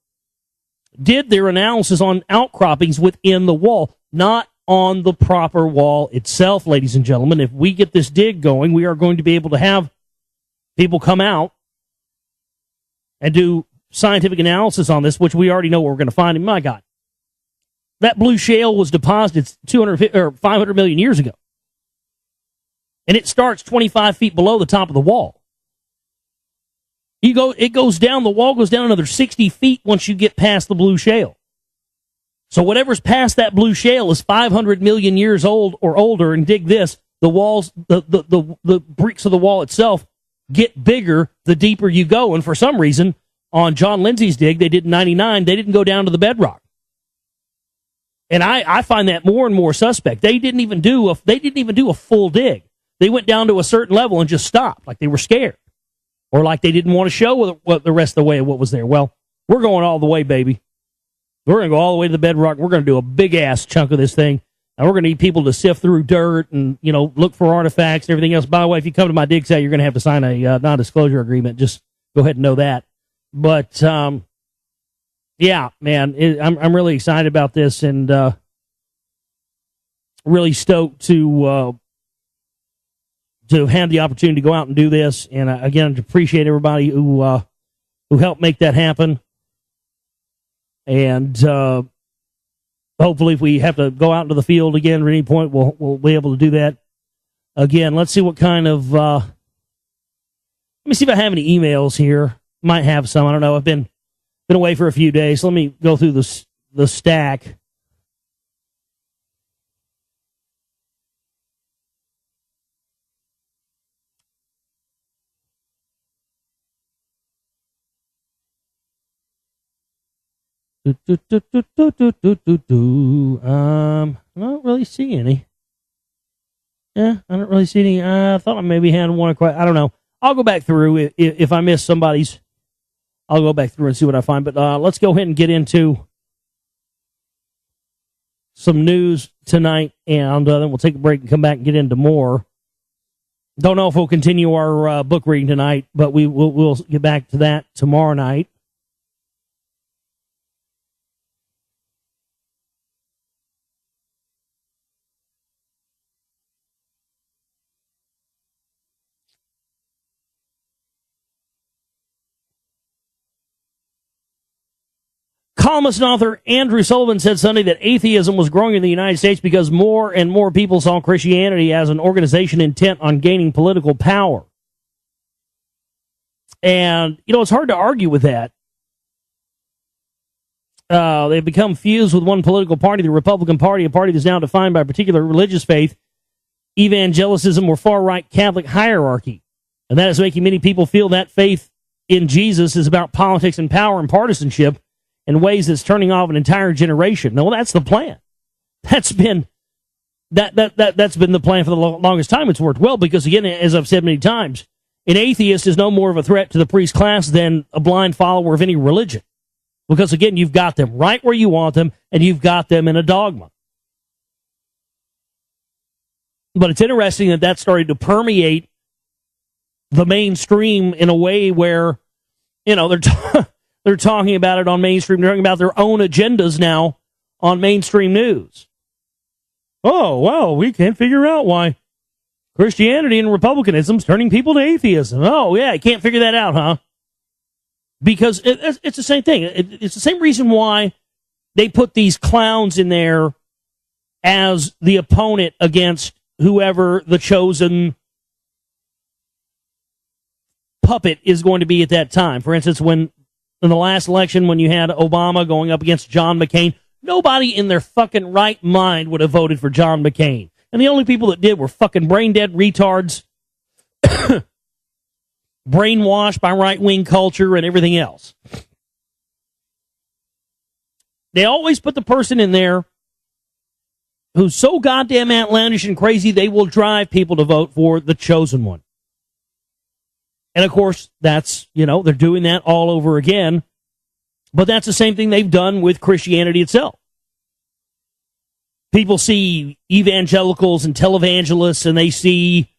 did their analysis on outcroppings within the wall, not on the proper wall itself, ladies and gentlemen. If we get this dig going, we are going to be able to have people come out and do scientific analysis on this, which we already know what we're going to find. And my God, that blue shale was deposited 500 million years ago. And it starts 25 feet below the top of the wall. It goes down, the wall goes down another 60 feet once you get past the blue shale. So whatever's past that blue shale is 500 million years old or older, and dig this, the walls, the bricks of the wall itself get bigger the deeper you go. And for some reason, on John Lindsay's dig, they did in 99, they didn't go down to the bedrock. And I find that more and more suspect. They didn't even do a full dig. They went down to a certain level and just stopped, like they were scared. Or like they didn't want to show what the rest of the way of what was there. Well, we're going all the way, baby. We're going to go all the way to the bedrock. We're going to do a big-ass chunk of this thing. And we're going to need people to sift through dirt and, look for artifacts and everything else. By the way, if you come to my dig site, you're going to have to sign a non-disclosure agreement. Just go ahead and know that. But, yeah, man, I'm really excited about this and really stoked to have the opportunity to go out and do this. And again, I appreciate everybody who helped make that happen. And hopefully, if we have to go out into the field again at any point, we'll be able to do that again. Let's see what kind of. Let me see if I have any emails here. Might have some. I don't know. I've been away for a few days. So let me go through the stack. I don't really see any. Yeah, I don't really see any. I thought I maybe had one. I don't know. I'll go back through. If I miss somebody's, I'll go back through and see what I find. But let's go ahead and get into some news tonight, and then we'll take a break and come back and get into more. Don't know if we'll continue our book reading tonight, but we'll get back to that tomorrow night. Columnist and author Andrew Sullivan said Sunday that atheism was growing in the United States because more and more people saw Christianity as an organization intent on gaining political power. And, it's hard to argue with that. They've become fused with one political party, the Republican Party, a party that's now defined by a particular religious faith, evangelicism, or far-right Catholic hierarchy. And that is making many people feel that faith in Jesus is about politics and power and partisanship in ways that's turning off an entire generation. No, that's the plan. That's been that's been the plan for the longest time. It's worked well because, again, as I've said many times, an atheist is no more of a threat to the priest class than a blind follower of any religion. Because, again, you've got them right where you want them, and you've got them in a dogma. But it's interesting that that's starting to permeate the mainstream in a way where, they're talking about it on mainstream. They're talking about their own agendas now on mainstream news. Oh, well, we can't figure out why Christianity and republicanism is turning people to atheism. Oh, yeah, you can't figure that out, huh? Because it's the same thing. It's the same reason why they put these clowns in there as the opponent against whoever the chosen puppet is going to be at that time. For instance, in the last election, when you had Obama going up against John McCain, nobody in their fucking right mind would have voted for John McCain. And the only people that did were fucking brain-dead retards, brainwashed by right-wing culture and everything else. They always put the person in there who's so goddamn outlandish and crazy they will drive people to vote for the chosen one. And of course, that's, they're doing that all over again. But that's the same thing they've done with Christianity itself. People see evangelicals and televangelists, and they see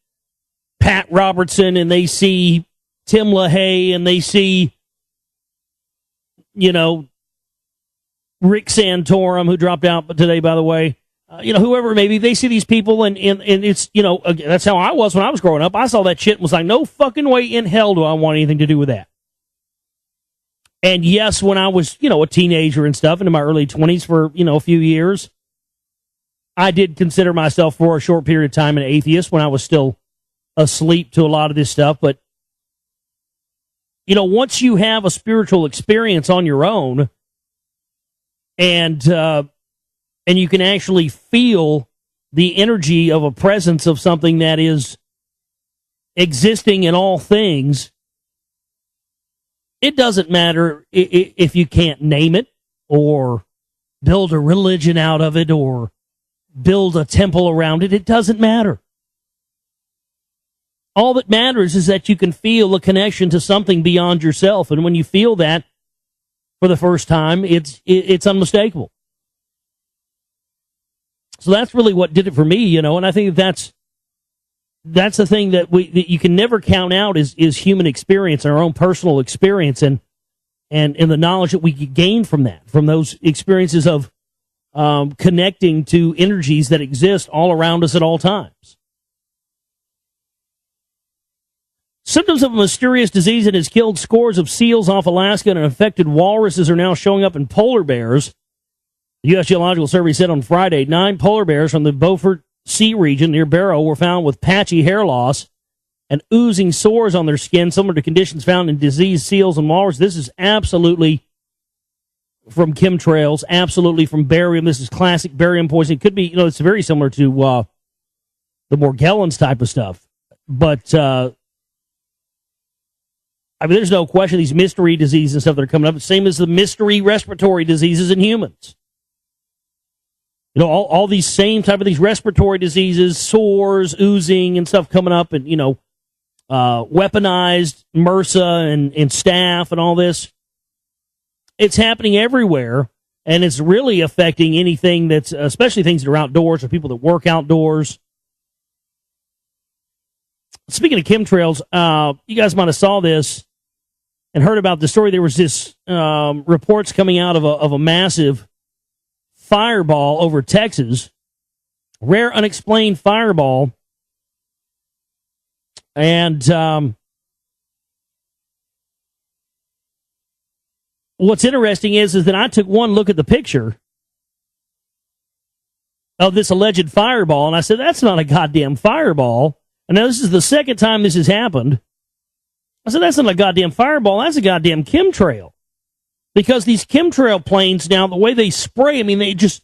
Pat Robertson, and they see Tim LaHaye, and they see, Rick Santorum, who dropped out today, by the way. Whoever maybe they see these people, and it's, that's how I was when I was growing up. I saw that shit and was like, no fucking way in hell do I want anything to do with that. And yes, when I was, a teenager and stuff, into my early 20s for, a few years, I did consider myself for a short period of time an atheist when I was still asleep to a lot of this stuff. But, once you have a spiritual experience on your own, and you can actually feel the energy of a presence of something that is existing in all things, it doesn't matter if you can't name it or build a religion out of it or build a temple around it. It doesn't matter. All that matters is that you can feel a connection to something beyond yourself. And when you feel that for the first time, it's unmistakable. So that's really what did it for me, and I think that's the thing that you can never count out is human experience, our own personal experience, and the knowledge that we gain from that, from those experiences of connecting to energies that exist all around us at all times. Symptoms of a mysterious disease that has killed scores of seals off Alaska and infected walruses are now showing up in polar bears. The U.S. Geological Survey said on Friday 9 polar bears from the Beaufort Sea region near Barrow were found with patchy hair loss and oozing sores on their skin, similar to conditions found in diseased seals and walrus. This is absolutely from chemtrails, absolutely from barium. This is classic barium poisoning. It could be, it's very similar to the Morgellons type of stuff. But, there's no question these mystery diseases and stuff that are coming up. Same as the mystery respiratory diseases in humans. All these same type of these respiratory diseases, sores, oozing and stuff coming up, and, weaponized MRSA and staph and all this. It's happening everywhere, and it's really affecting anything that's, especially things that are outdoors or people that work outdoors. Speaking of chemtrails, you guys might have saw this and heard about the story. There was this reports coming out of a massive fireball over Texas, rare unexplained fireball, and what's interesting is that I took one look at the picture of this alleged fireball, and I said, that's not a goddamn fireball. And now this is the second time this has happened. I said, that's not a goddamn fireball, that's a goddamn chemtrail. Because these chemtrail planes now, the way they spray, they just,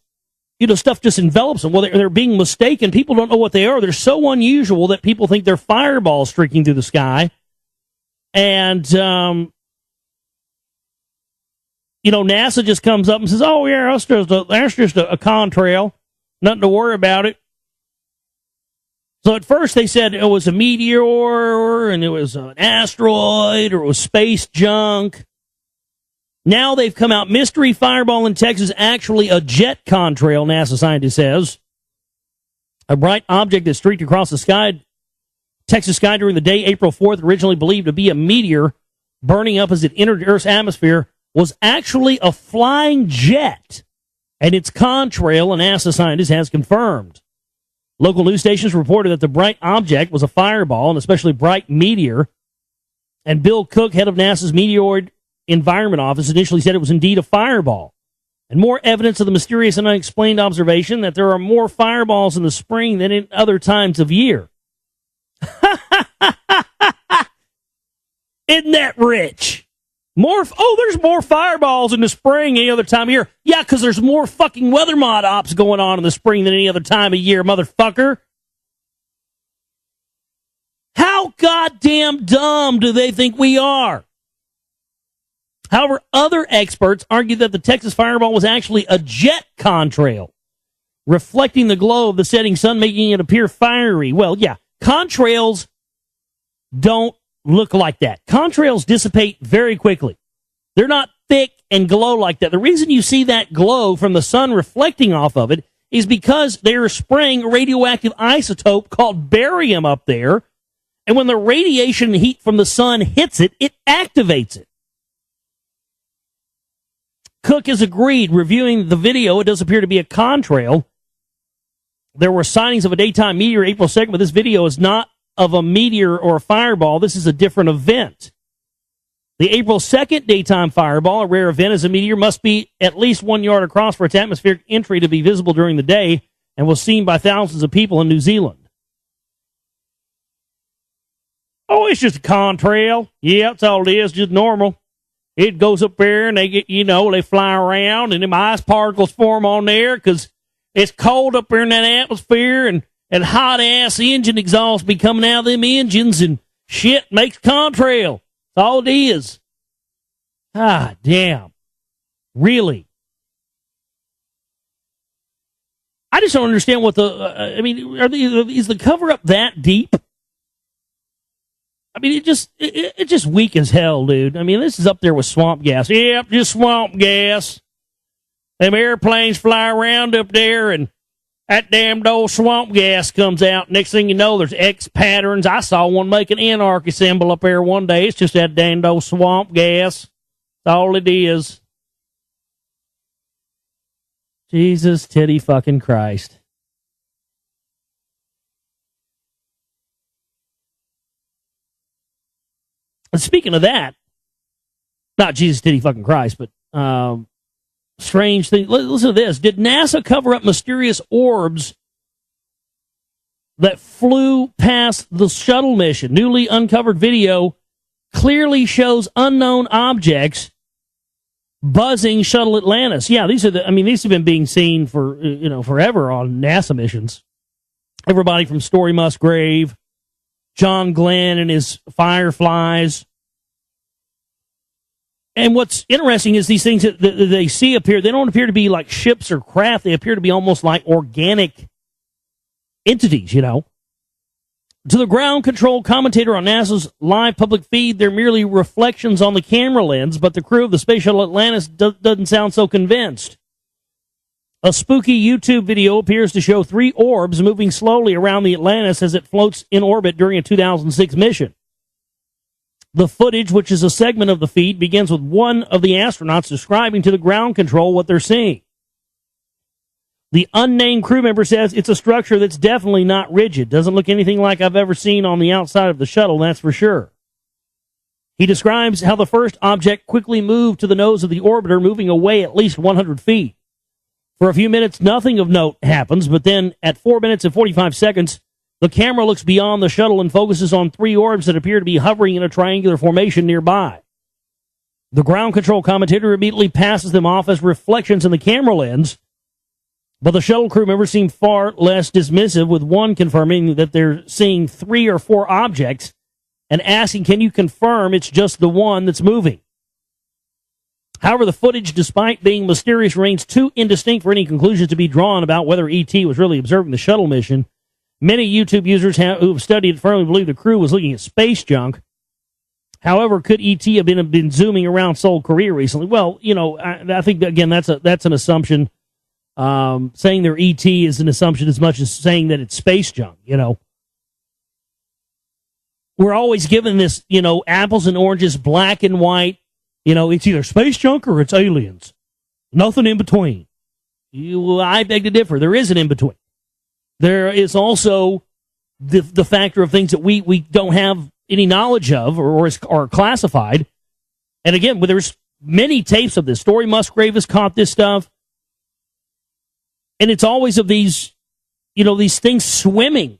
stuff just envelops them. Well, they're being mistaken. People don't know what they are. They're so unusual that people think they're fireballs streaking through the sky. And, NASA just comes up and says, oh, yeah, that's just a contrail. Nothing to worry about it. So at first they said it was a meteor, and it was an asteroid, or it was space junk. Now they've come out, mystery fireball in Texas, actually a jet contrail, NASA scientist says. A bright object that streaked across the sky, Texas sky during the day, April 4th, originally believed to be a meteor burning up as it entered Earth's atmosphere, was actually a flying jet. And its contrail, a NASA scientist has confirmed. Local news stations reported that the bright object was a fireball, an especially bright meteor. And Bill Cook, head of NASA's Meteoroid Environment Office, initially said it was indeed a fireball. And more evidence of the mysterious and unexplained observation that there are more fireballs in the spring than in other times of year. Isn't that rich? There's more fireballs in the spring any other time of year. Yeah, because there's more fucking weather mod ops going on in the spring than any other time of year, motherfucker. How goddamn dumb do they think we are? However, other experts argue that the Texas fireball was actually a jet contrail. reflecting the glow of the setting sun, making it appear fiery. Well, yeah, contrails don't look like that. Contrails dissipate very quickly. They're not thick and glow like that. The reason you see that glow from the sun reflecting off of it is because they're spraying a radioactive isotope called barium up there, and when the radiation heat from the sun hits it, it activates it. Cook has agreed. Reviewing the video, it does appear to be a contrail. There were sightings of a daytime meteor April 2nd, but this video is not of a meteor or a fireball. This is a different event. The April 2nd daytime fireball, a rare event as a meteor, must be at least 1 yard across for its atmospheric entry to be visible during the day and was seen by thousands of people in New Zealand. Oh, it's just a contrail. Yeah, that's all it is, just normal. It goes up there and they get, they fly around and them ice particles form on there because it's cold up there in that atmosphere and hot-ass engine exhaust be coming out of them engines and shit makes contrail. That's all it is. Ah, damn. Really? I just don't understand what is the cover-up that deep? I mean, it's just weak as hell, dude. I mean, this is up there with swamp gas. Yep, just swamp gas. Them airplanes fly around up there, and that damned old swamp gas comes out. Next thing you know, there's X patterns. I saw one make an anarchy symbol up there one day. It's just that damned old swamp gas. That's all it is. Jesus titty fucking Christ. And speaking of that, not Jesus titty fucking Christ, but strange thing. Listen to this. Did NASA cover up mysterious orbs that flew past the shuttle mission? Newly uncovered video clearly shows unknown objects buzzing shuttle Atlantis. Yeah, these have been being seen for forever on NASA missions. Everybody from Story Musgrave, John Glenn and his Fireflies. And what's interesting is these things that they see appear, they don't appear to be like ships or craft. They appear to be almost like organic entities, To the ground control commentator on NASA's live public feed, they're merely reflections on the camera lens, but the crew of the Space Shuttle Atlantis doesn't sound so convinced. A spooky YouTube video appears to show 3 orbs moving slowly around the Atlantis as it floats in orbit during a 2006 mission. The footage, which is a segment of the feed, begins with one of the astronauts describing to the ground control what they're seeing. The unnamed crew member says it's a structure that's definitely not rigid. Doesn't look anything like I've ever seen on the outside of the shuttle, that's for sure. He describes how the first object quickly moved to the nose of the orbiter, moving away at least 100 feet. For a few minutes, nothing of note happens, but then at 4 minutes and 45 seconds, the camera looks beyond the shuttle and focuses on 3 orbs that appear to be hovering in a triangular formation nearby. The ground control commentator immediately passes them off as reflections in the camera lens, but the shuttle crew members seem far less dismissive, with one confirming that they're seeing 3 or 4 objects and asking, can you confirm it's just the one that's moving? However, the footage, despite being mysterious, remains too indistinct for any conclusions to be drawn about whether E.T. was really observing the shuttle mission. Many YouTube users who have studied it firmly believe the crew was looking at space junk. However, could E.T. have been zooming around Seoul, Korea recently? Well, I think, again, that's an assumption. Saying they're E.T. is an assumption as much as saying that it's space junk, We're always given this, apples and oranges, black and white. It's either space junk or it's aliens. Nothing in between. I beg to differ. There is an in between. There is also the factor of things that we don't have any knowledge of or are classified. And again, there's many tapes of this. Story Musgrave has caught this stuff. And it's always of these things swimming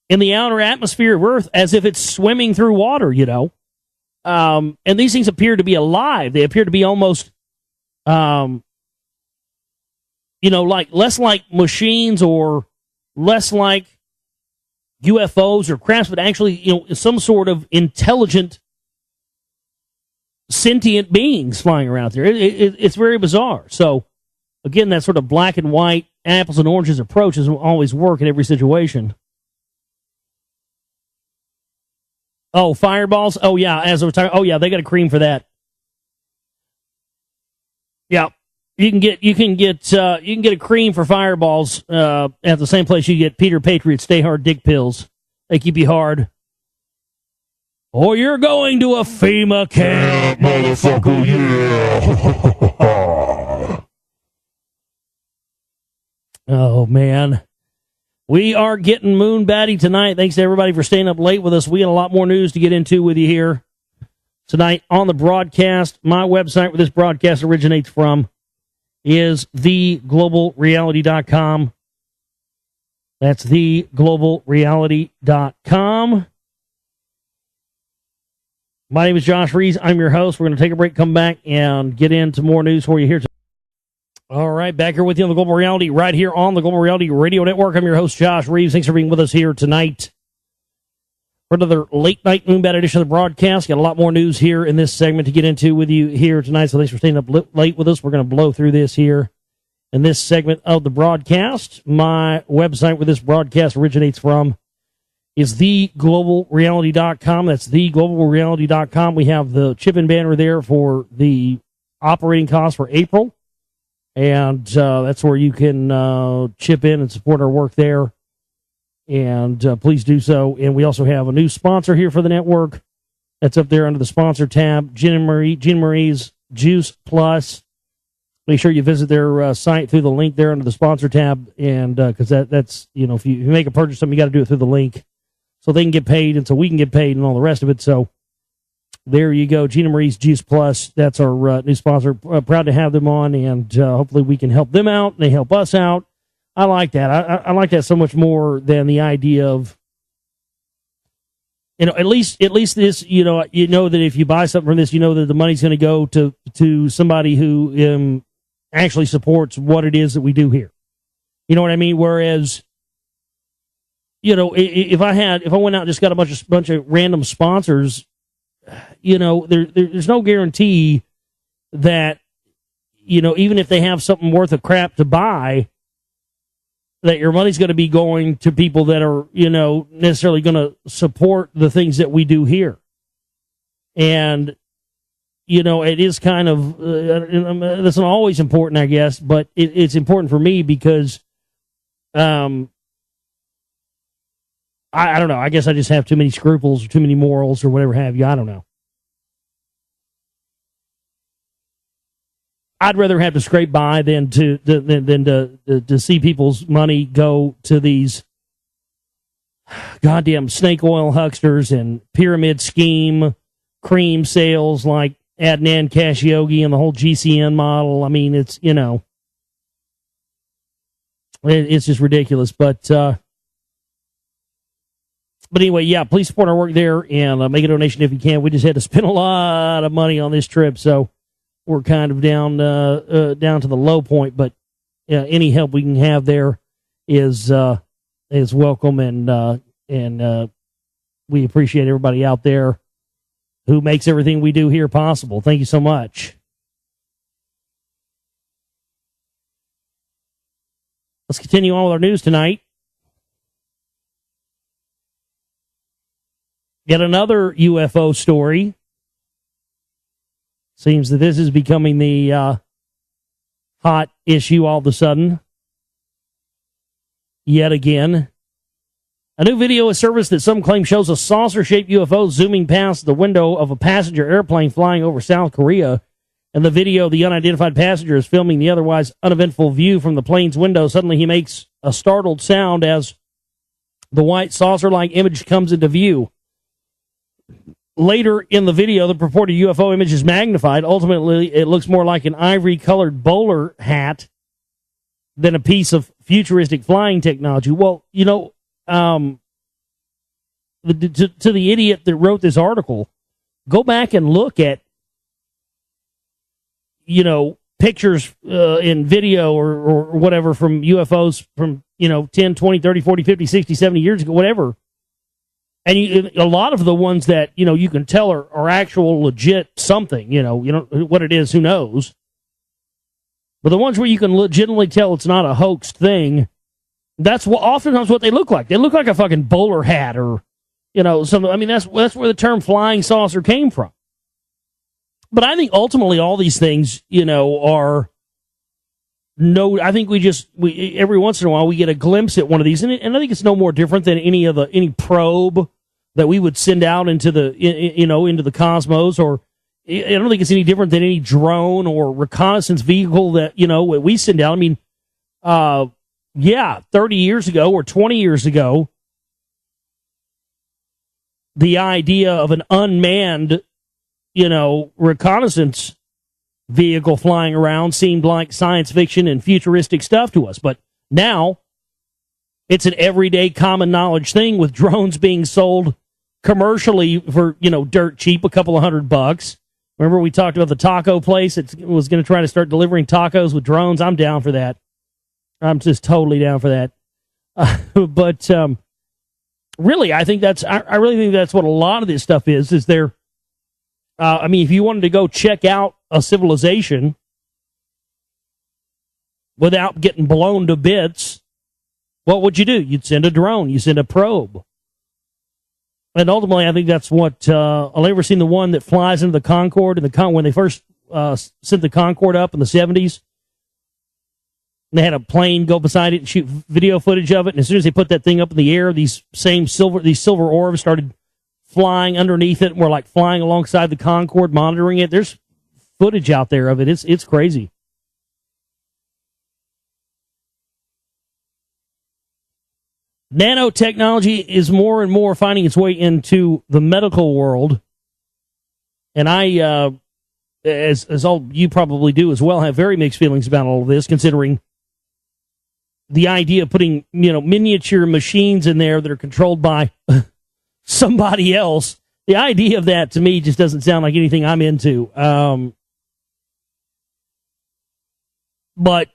in the outer atmosphere of Earth as if it's swimming through water, And these things appear to be alive. They appear to be almost, like less like machines or less like UFOs or crafts, but actually, some sort of intelligent, sentient beings flying around there. It's very bizarre. So, again, that sort of black and white apples and oranges approach doesn't always work in every situation. Oh, fireballs? Oh, yeah, as we're talking, oh, yeah, they got a cream for that. Yeah. You can get a cream for fireballs at the same place you get Peter Patriot Stay Hard Dick Pills. They keep you hard. Or you're going to a FEMA camp, motherfucker, yeah. Oh, man. We are getting Moonbatty tonight. Thanks to everybody for staying up late with us. We got a lot more news to get into with you here tonight on the broadcast. My website where this broadcast originates from is theglobalreality.com. That's theglobalreality.com. My name is Josh Reeves. I'm your host. We're going to take a break, come back, and get into more news for you here tonight. All right, back here with you on the Global Reality, right here on the Global Reality Radio Network. I'm your host, Josh Reeves. Thanks for being with us here tonight for another late-night Moonbat edition of the broadcast. Got a lot more news here in this segment to get into with you here tonight, so thanks for staying up late with us. We're going to blow through this here in this segment of the broadcast. My website where this broadcast originates from is theglobalreality.com. That's theglobalreality.com. We have the chip-in banner there for the operating costs for April. And that's where you can chip in and support our work there. And please do so. And we also have a new sponsor here for the network. That's up there under the sponsor tab, Jean Marie's Juice Plus. Make sure you visit their site through the link there under the sponsor tab. And because that's, you know, if you make a purchase, something, you got to do it through the link so they can get paid and so we can get paid and all the rest of it. So there you go, Gina Marie's Juice Plus. That's our new sponsor. Proud to have them on, and hopefully we can help them out, and they help us out. I like that. I like that so much more than the idea of, you know, at least this, you know that if you buy something from this, you know that the money's going to go to somebody who actually supports what it is that we do here. You know what I mean? Whereas, you know, if I went out and just got a bunch of random sponsors, you know, there's no guarantee that, you know, even if they have something worth of crap to buy, that your money's going to be going to people that are, you know, necessarily going to support the things that we do here. And, you know, it is kind of, that's not always important, I guess, but it's important for me because, I don't know. I guess I just have too many scruples or too many morals or whatever have you. I don't know. I'd rather have to scrape by than to see people's money go to these goddamn snake oil hucksters and pyramid scheme cream sales like Adnan Khashoggi and the whole GCN model. I mean, it's, you know, it's just ridiculous. But anyway, yeah, please support our work there and make a donation if you can. We just had to spend a lot of money on this trip, so we're kind of down to the low point. But any help we can have there is welcome, and we appreciate everybody out there who makes everything we do here possible. Thank you so much. Let's continue on with our news tonight. Yet another UFO story. Seems that this is becoming the hot issue all of a sudden. Yet again. A new video is surfaced that some claim shows a saucer-shaped UFO zooming past the window of a passenger airplane flying over South Korea. In the video, the unidentified passenger is filming the otherwise uneventful view from the plane's window. Suddenly, he makes a startled sound as the white saucer-like image comes into view. Later in the video, the purported UFO image is magnified. Ultimately, it looks more like an ivory-colored bowler hat than a piece of futuristic flying technology. Well, you know, to the idiot that wrote this article, go back and look at, you know, pictures in video or whatever from UFOs from, you know, 10, 20, 30, 40, 50, 60, 70 years ago, whatever. And a lot of the ones that, you know, you can tell are actual legit something, you know what it is, who knows. But the ones where you can legitimately tell it's not a hoaxed thing, that's oftentimes what they look like. They look like a fucking bowler hat or, something. I mean, that's where the term flying saucer came from. But I think ultimately all these things, are I think we every once in a while we get a glimpse at one of these, and I think it's no more different than any probe that we would send out into into the cosmos, or I don't think it's any different than any drone or reconnaissance vehicle that we send out. I mean, 30 years ago or 20 years ago, the idea of an unmanned reconnaissance vehicle flying around seemed like science fiction and futuristic stuff to us. But now it's an everyday common knowledge thing, with drones being sold commercially for, dirt cheap, a couple of $100. Remember we talked about the taco place? It was going to try to start delivering tacos with drones. I'm down for that. I'm just totally down for that. But really, I really think that's what a lot of this stuff is there. If you wanted to go check out a civilization without getting blown to bits, what would you do? You'd send a drone. You send a probe. And ultimately, I think that's what, I've ever seen the one that flies into the Concorde, when they first sent the Concorde up in the 70s. They had a plane go beside it and shoot video footage of it. And as soon as they put that thing up in the air, these silver orbs started flying underneath it, and we're like flying alongside the Concorde, monitoring it. There's footage out there of it. It's crazy. Nanotechnology is more and more finding its way into the medical world, and I, as all you probably do as well, have very mixed feelings about all of this, considering the idea of putting miniature machines in there that are controlled by somebody else. The idea of that, to me, just doesn't sound like anything I'm into. But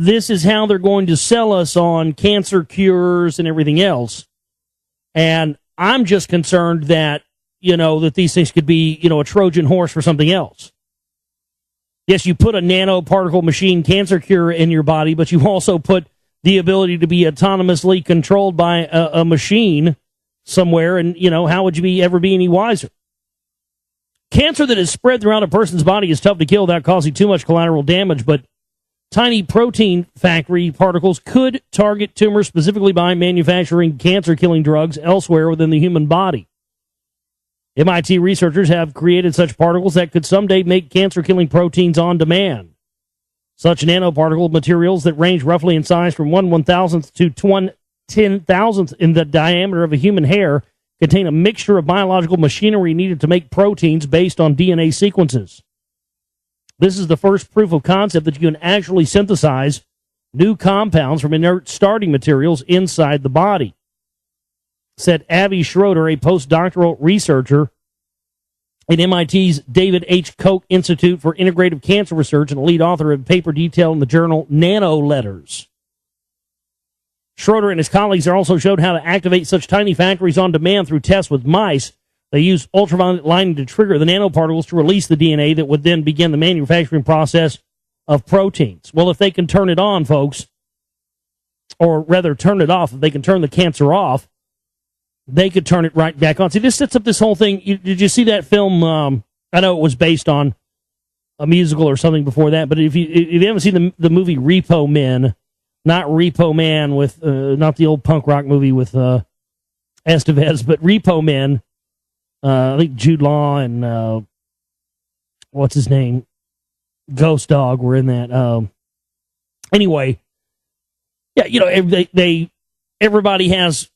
this is how they're going to sell us on cancer cures and everything else. And I'm just concerned that, that these things could be, a Trojan horse for something else. Yes, you put a nanoparticle machine cancer cure in your body, but you also put the ability to be autonomously controlled by a machine somewhere, and, how would you ever be any wiser? Cancer that is spread throughout a person's body is tough to kill without causing too much collateral damage, but tiny protein factory particles could target tumors specifically by manufacturing cancer-killing drugs elsewhere within the human body. MIT researchers have created such particles that could someday make cancer-killing proteins on demand. Such nanoparticle materials that range roughly in size from 1/1000th to 1/10,000th in the diameter of a human hair contain a mixture of biological machinery needed to make proteins based on DNA sequences. This is the first proof of concept that you can actually synthesize new compounds from inert starting materials inside the body, said Avi Schroeder, a postdoctoral researcher at MIT's David H. Koch Institute for Integrative Cancer Research and a lead author of a paper detailed in the journal Nanoletters. Schroeder and his colleagues also showed how to activate such tiny factories on demand through tests with mice. They use ultraviolet lighting to trigger the nanoparticles to release the DNA that would then begin the manufacturing process of proteins. Well, if they can turn it on, folks, or rather turn it off, if they can turn the cancer off, they could turn it right back on. See, this sets up this whole thing. Did you see that film? I know it was based on a musical or something before that, but if you haven't seen the movie Repo Men, not Repo Man with, not the old punk rock movie with Estevez, but Repo Men, I think Jude Law and what's his name? Ghost Dog were in that. Anyway, yeah, everybody has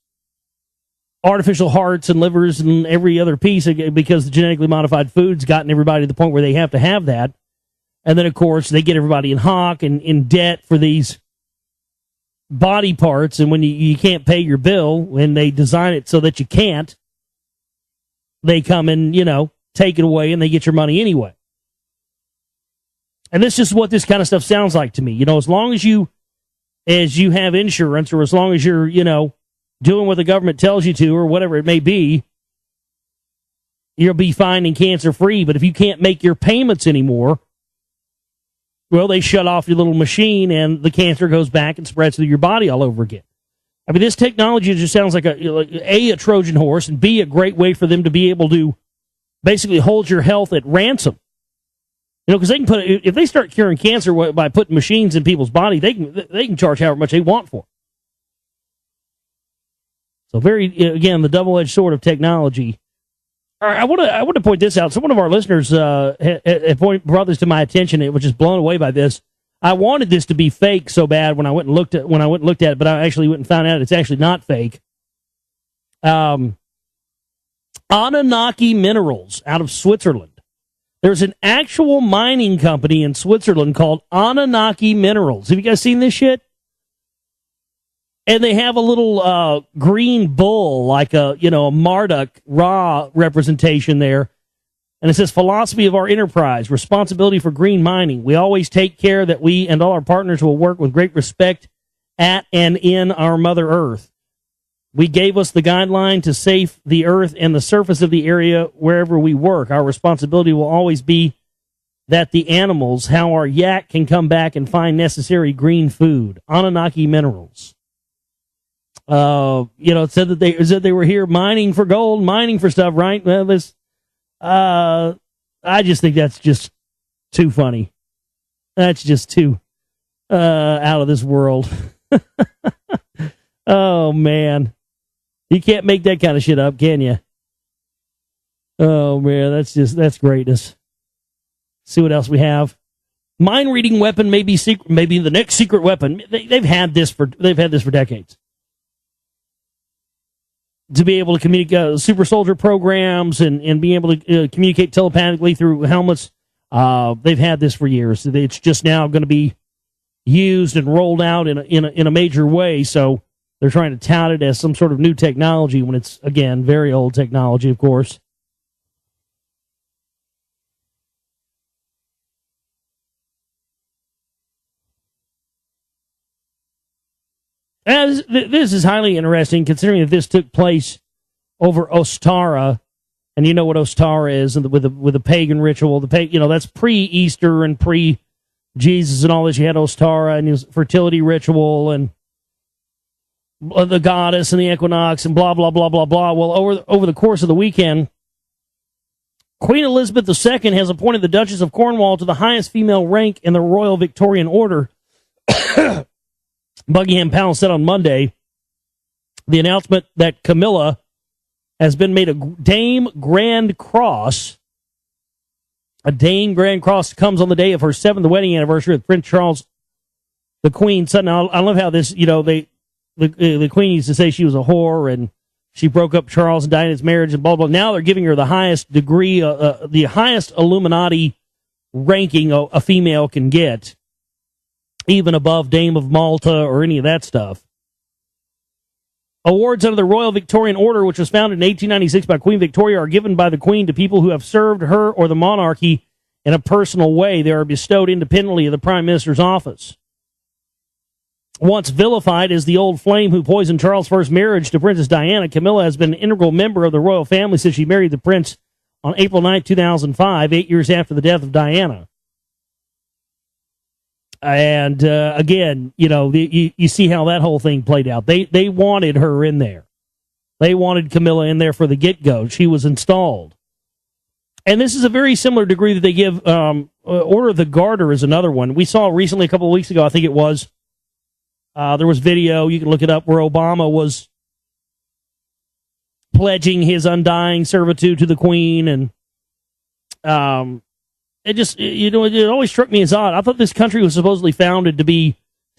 artificial hearts and livers and every other piece because the genetically modified food's gotten everybody to the point where they have to have that. And then, of course, they get everybody in hock and in debt for these body parts. And when you can't pay your bill, when they design it so that you can't, they come and, take it away and they get your money anyway. And this is what this kind of stuff sounds like to me. As long as you have insurance, or as long as you're, doing what the government tells you to, or whatever it may be, you'll be fine and cancer free. But if you can't make your payments anymore, Well, they shut off your little machine, and the cancer goes back and spreads through your body all over again. I mean, this technology just sounds like a Trojan horse, and B, a great way for them to be able to basically hold your health at ransom. You know, because they can if they start curing cancer by putting machines in people's body, they can charge however much they want for it. So again, the double-edged sword of technology. All right, I want to point this out. So one of our listeners brought this to my attention. It was just blown away by this. I wanted this to be fake so bad when I went and looked at it, but I actually went and found out it's actually not fake. Anunnaki Minerals out of Switzerland. There's an actual mining company in Switzerland called Anunnaki Minerals. Have you guys seen this shit? And they have a little green bull, like a Marduk Ra representation there. And it says, philosophy of our enterprise, responsibility for green mining. We always take care that we and all our partners will work with great respect at and in our Mother Earth. We gave us the guideline to save the earth and the surface of the area wherever we work. Our responsibility will always be that the animals, how our yak can come back and find necessary green food. Anunnaki Minerals. It said that they were here mining for gold, mining for stuff, right? Well, I just think that's just too funny. That's just too out of this world. Oh, man. You can't make that kind of shit up, can you? Oh, man, that's greatness. See what else we have. Mind-reading weapon may be secret, maybe the next secret weapon. They've had this for decades. To be able to communicate super soldier programs and be able to communicate telepathically through helmets. They've had this for years. It's just now going to be used and rolled out in a major way. So they're trying to tout it as some sort of new technology when it's, again, very old technology, of course. This is highly interesting, considering that this took place over Ostara, and you know what Ostara is, and with the pagan ritual. That's pre-Easter and pre-Jesus and all this. You had Ostara and his fertility ritual and the goddess and the equinox and blah blah blah blah blah. Well, over the course of the weekend, Queen Elizabeth II has appointed the Duchess of Cornwall to the highest female rank in the Royal Victorian Order. Buckingham Palace said on Monday the announcement that Camilla has been made a Dame Grand Cross. A Dame Grand Cross comes on the day of her 7th wedding anniversary with Prince Charles, the Queen's son. Now, I love how this, the Queen used to say she was a whore and she broke up Charles and Diana's marriage and blah, blah. Now they're giving her the highest degree, the highest Illuminati ranking a female can get, even above Dame of Malta or any of that stuff. Awards under the Royal Victorian Order, which was founded in 1896 by Queen Victoria, are given by the Queen to people who have served her or the monarchy in a personal way. They are bestowed independently of the Prime Minister's office. Once vilified as the old flame who poisoned Charles' first marriage to Princess Diana, Camilla has been an integral member of the royal family since she married the prince on April 9, 2005, 8 years after the death of Diana. And again, you see how that whole thing played out. They wanted her in there. They wanted Camilla in there for the get-go. She was installed. And this is a very similar degree that they give. Order of the Garter is another one. We saw recently, a couple of weeks ago, I think it was, there was video, you can look it up, where Obama was pledging his undying servitude to the Queen. And it always struck me as odd. I thought this country was supposedly founded to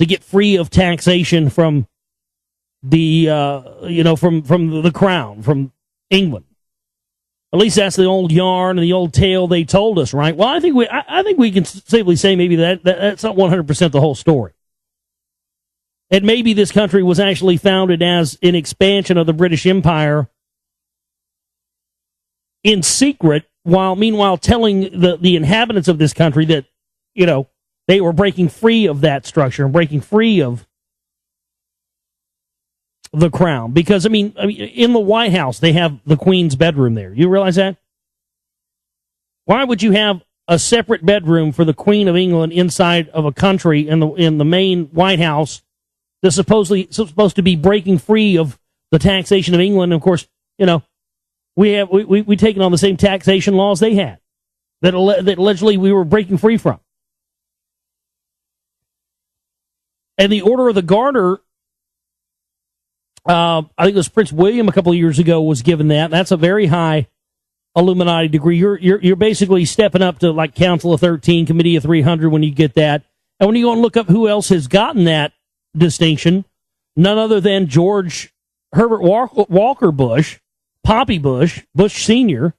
get free of taxation from the from the crown, from England. At least that's the old yarn and the old tale they told us, right? Well, I think we can safely say maybe that's not 100% the whole story. And maybe this country was actually founded as an expansion of the British Empire in secret, while meanwhile telling the inhabitants of this country that, they were breaking free of that structure and breaking free of the crown. Because, I mean, in the White House, they have the Queen's bedroom there. You realize that? Why would you have a separate bedroom for the Queen of England inside of a country in the main White House that's supposed to be breaking free of the taxation of England. And of course, we taken on the same taxation laws they had that allegedly we were breaking free from. And the Order of the Garter, I think it was Prince William a couple of years ago was given that. That's a very high Illuminati degree. You're basically stepping up to like Council of 13, Committee of 300 when you get that. And when you go and look up who else has gotten that distinction, none other than George Herbert Walker Bush, Poppy Bush, Bush Sr.,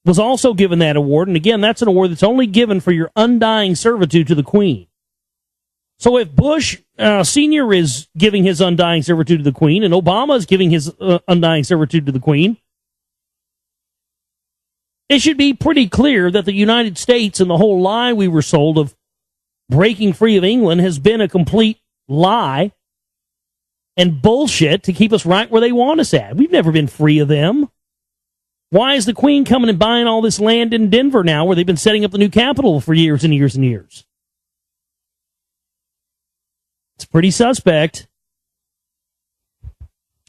was also given that award. And again, that's an award that's only given for your undying servitude to the Queen. So if Bush Sr. is giving his undying servitude to the Queen and Obama is giving his undying servitude to the Queen, it should be pretty clear that the United States and the whole lie we were sold of breaking free of England has been a complete lie and bullshit to keep us right where they want us at. We've never been free of them. Why is the Queen coming and buying all this land in Denver now where they've been setting up the new Capitol for years and years and years? It's pretty suspect.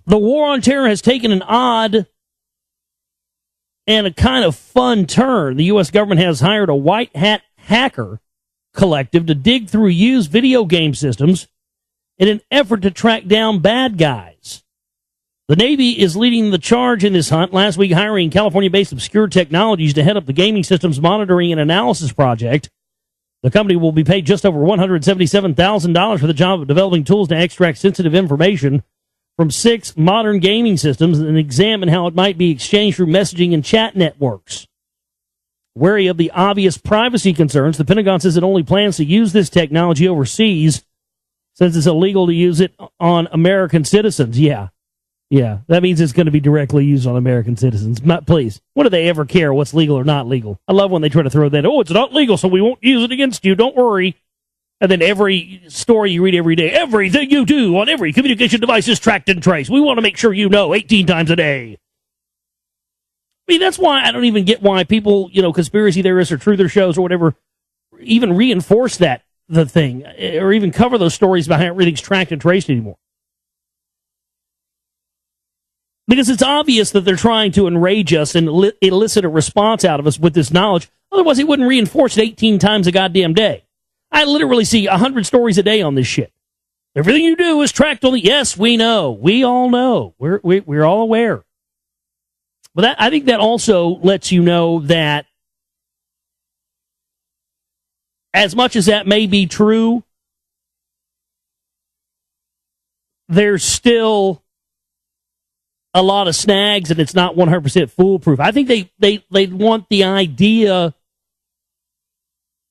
The war on terror has taken an odd and a kind of fun turn. The U.S. government has hired a white hat hacker collective to dig through used video game systems in an effort to track down bad guys. The Navy is leading the charge in this hunt, last week hiring California-based Obscure Technologies to head up the gaming systems monitoring and analysis project. The company will be paid just over $177,000 for the job of developing tools to extract sensitive information from 6 modern gaming systems and examine how it might be exchanged through messaging and chat networks. Wary of the obvious privacy concerns, the Pentagon says it only plans to use this technology overseas since it's illegal to use it on American citizens. Yeah, that means it's going to be directly used on American citizens. Please, what do they ever care what's legal or not legal? I love when they try to throw that, it's not legal, so we won't use it against you, don't worry. And then every story you read every day, everything you do on every communication device is tracked and traced. We want to make sure you know 18 times a day. I mean, that's why I don't even get why people, conspiracy theorists or truther shows or whatever, even reinforce the thing, or even cover those stories about how everything's tracked and traced anymore. Because it's obvious that they're trying to enrage us and elicit a response out of us with this knowledge. Otherwise, they wouldn't reinforce it 18 times a goddamn day. I literally see 100 stories a day on this shit. Everything you do is tracked on the... Yes, we know. We all know. We're all aware. But I think that also lets you know that as much as that may be true, there's still a lot of snags and it's not 100% foolproof. I think they want the idea...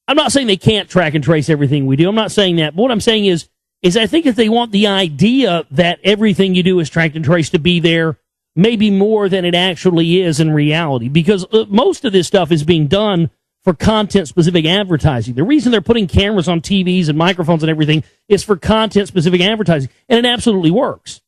I'm not saying they can't track and trace everything we do. I'm not saying that. But what I'm saying is I think that they want the idea that everything you do is tracked and traced to be there maybe more than it actually is in reality. Because most of this stuff is being done for content-specific advertising. The reason they're putting cameras on TVs and microphones and everything is for content-specific advertising. And it absolutely works.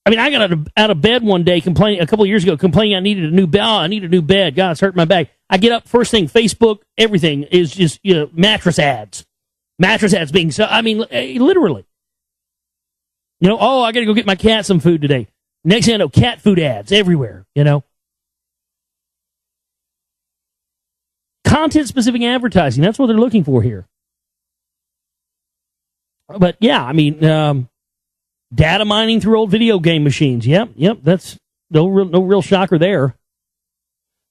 I mean, I got out of bed one day a couple of years ago complaining I needed a new bed. I need a new bed. God, it's hurting my back. I get up, first thing, Facebook, everything is just, mattress ads. Mattress ads being so, literally. I got to go get my cat some food today. Next thing I know, cat food ads everywhere, Content-specific advertising, that's what they're looking for here. But, yeah, data mining through old video game machines. Yep, that's no real shocker there.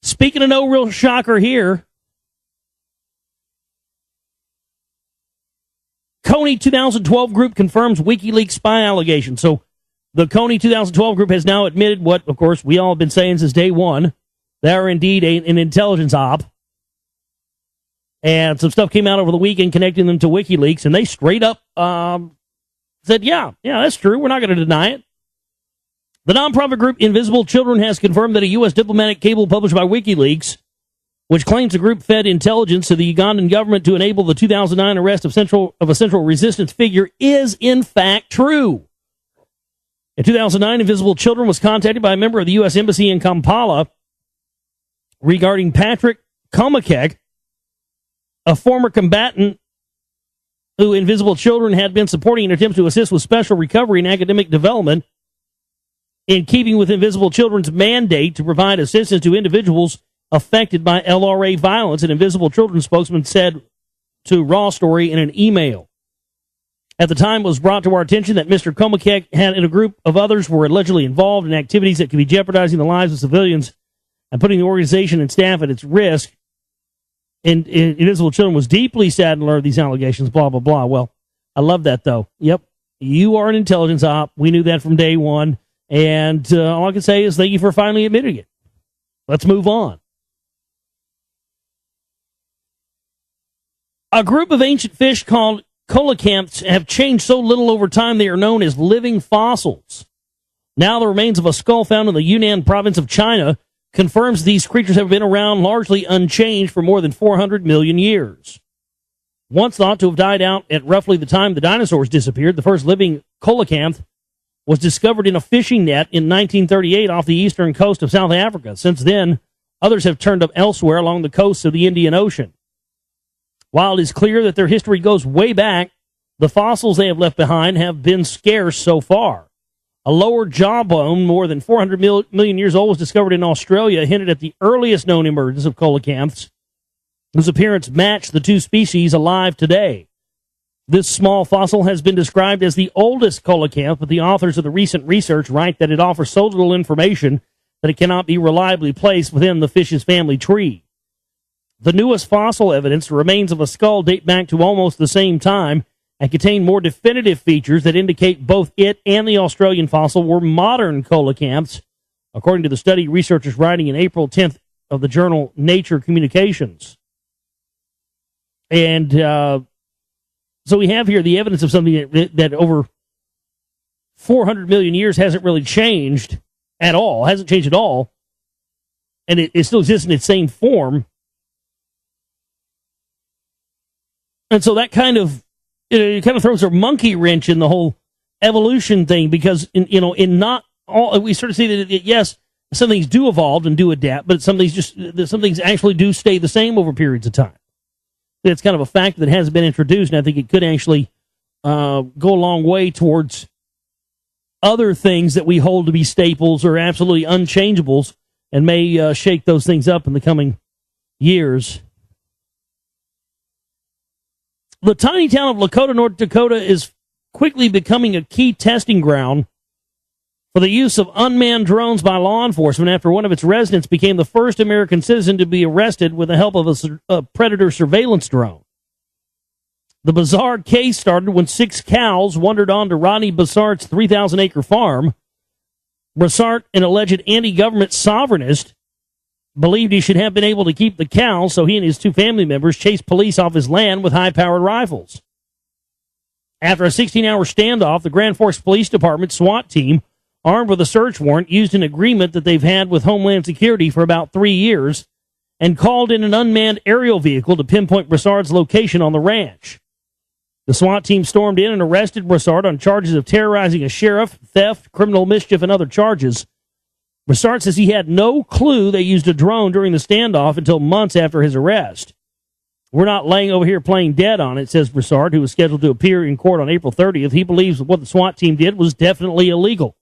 Speaking of no real shocker here, Coney 2012 group confirms WikiLeaks spy allegations. So the Coney 2012 group has now admitted what, of course, we all have been saying since day one. They are indeed an intelligence op. And some stuff came out over the weekend connecting them to WikiLeaks, and they straight up said, yeah, that's true. We're not going to deny it. The nonprofit group Invisible Children has confirmed that a U.S. diplomatic cable published by WikiLeaks, which claims the group fed intelligence to the Ugandan government to enable the 2009 arrest of a central resistance figure, is in fact true. In 2009, Invisible Children was contacted by a member of the U.S. Embassy in Kampala regarding Patrick Komakek, a former combatant who Invisible Children had been supporting in attempts to assist with special recovery and academic development in keeping with Invisible Children's mandate to provide assistance to individuals affected by LRA violence, an Invisible Children spokesman said to Raw Story in an email. At the time, it was brought to our attention that Mr. Komakek and a group of others were allegedly involved in activities that could be jeopardizing the lives of civilians and putting the organization and staff at its risk. And Invisible Children was deeply saddened to learn of these allegations, blah, blah, blah. Well, I love that, though. Yep, you are an intelligence op. We knew that from day one. And all I can say is thank you for finally admitting it. Let's move on. A group of ancient fish called coelacanths have changed so little over time they are known as living fossils. Now the remains of a skull found in the Yunnan province of China confirms these creatures have been around largely unchanged for more than 400 million years. Once thought to have died out at roughly the time the dinosaurs disappeared, the first living coelacanth was discovered in a fishing net in 1938 off the eastern coast of South Africa. Since then, others have turned up elsewhere along the coasts of the Indian Ocean. While it is clear that their history goes way back, the fossils they have left behind have been scarce so far. A lower jawbone, more than 400 million years old, was discovered in Australia, hinted at the earliest known emergence of coelacanths, whose appearance matched the two species alive today. This small fossil has been described as the oldest coelacanth, but the authors of the recent research write that it offers so little information that it cannot be reliably placed within the fish's family tree. The newest fossil evidence, remains of a skull, date back to almost the same time and contain more definitive features that indicate both it and the Australian fossil were modern coelacanths, according to the study researchers writing in April 10th of the journal Nature Communications. And so we have here the evidence of something that over 400 million years hasn't really changed at all, hasn't changed at all, and it still exists in its same form. And so that kind of, it kind of throws a monkey wrench in the whole evolution thing, because in not all, we sort of see that yes, some things do evolve and do adapt, but some things actually do stay the same over periods of time. It's kind of a fact that hasn't been introduced, and I think it could actually go a long way towards other things that we hold to be staples or absolutely unchangeables, and may shake those things up in the coming years. The tiny town of Lakota, North Dakota, is quickly becoming a key testing ground for the use of unmanned drones by law enforcement after one of its residents became the first American citizen to be arrested with the help of a Predator surveillance drone. The bizarre case started when 6 cows wandered onto Rodney Broussard's 3,000-acre farm. Broussard, an alleged anti-government sovereignist, believed he should have been able to keep the cows, so he and his 2 family members chased police off his land with high-powered rifles. After a 16-hour standoff, the Grand Forks Police Department SWAT team, armed with a search warrant, used an agreement that they've had with Homeland Security for about 3 years, and called in an unmanned aerial vehicle to pinpoint Broussard's location on the ranch. The SWAT team stormed in and arrested Broussard on charges of terrorizing a sheriff, theft, criminal mischief, and other charges. Broussard says he had no clue they used a drone during the standoff until months after his arrest. "We're not laying over here playing dead on it," says Broussard, who was scheduled to appear in court on April 30th. He believes what the SWAT team did was definitely illegal.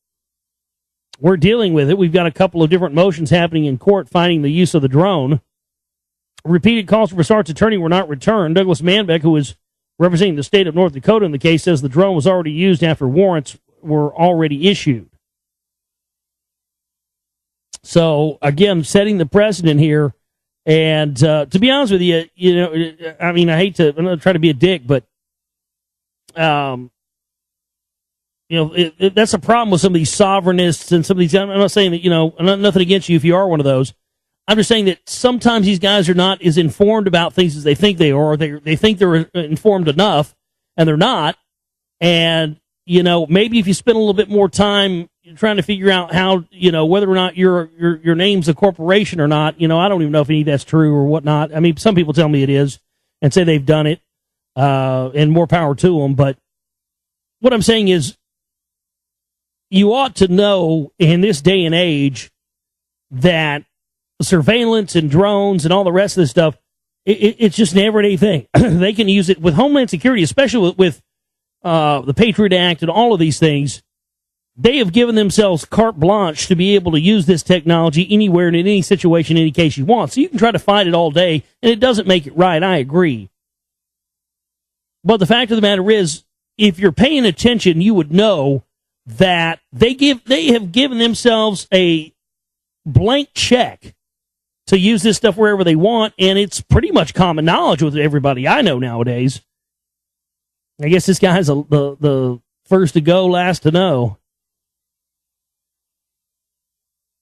"We're dealing with it. We've got a couple of different motions happening in court finding the use of the drone." Repeated calls to Broussard's attorney were not returned. Douglas Manbeck, who is representing the state of North Dakota in the case, says the drone was already used after warrants were already issued. So, again, setting the precedent here. And to be honest with you, I mean, I'm not trying to be a dick, but, that's a problem with some of these sovereignists and some of these. I'm not saying that, nothing against you if you are one of those. I'm just saying that sometimes these guys are not as informed about things as they think they are, or they think they're informed enough, and they're not. And, maybe if you spend a little bit more time trying to figure out how, whether or not your name's a corporation or not, I don't even know if any of that's true or whatnot. I mean, some people tell me it is and say they've done it, and more power to them. But what I'm saying is, you ought to know in this day and age that surveillance and drones and all the rest of this stuff, it's just an everyday thing. They can use it with Homeland Security, especially with the Patriot Act and all of these things. They have given themselves carte blanche to be able to use this technology anywhere and in any situation, any case you want. So you can try to fight it all day, and it doesn't make it right. I agree. But the fact of the matter is, if you're paying attention, you would know that they have given themselves a blank check to use this stuff wherever they want, and it's pretty much common knowledge with everybody I know nowadays. I guess this guy's the first to go, last to know.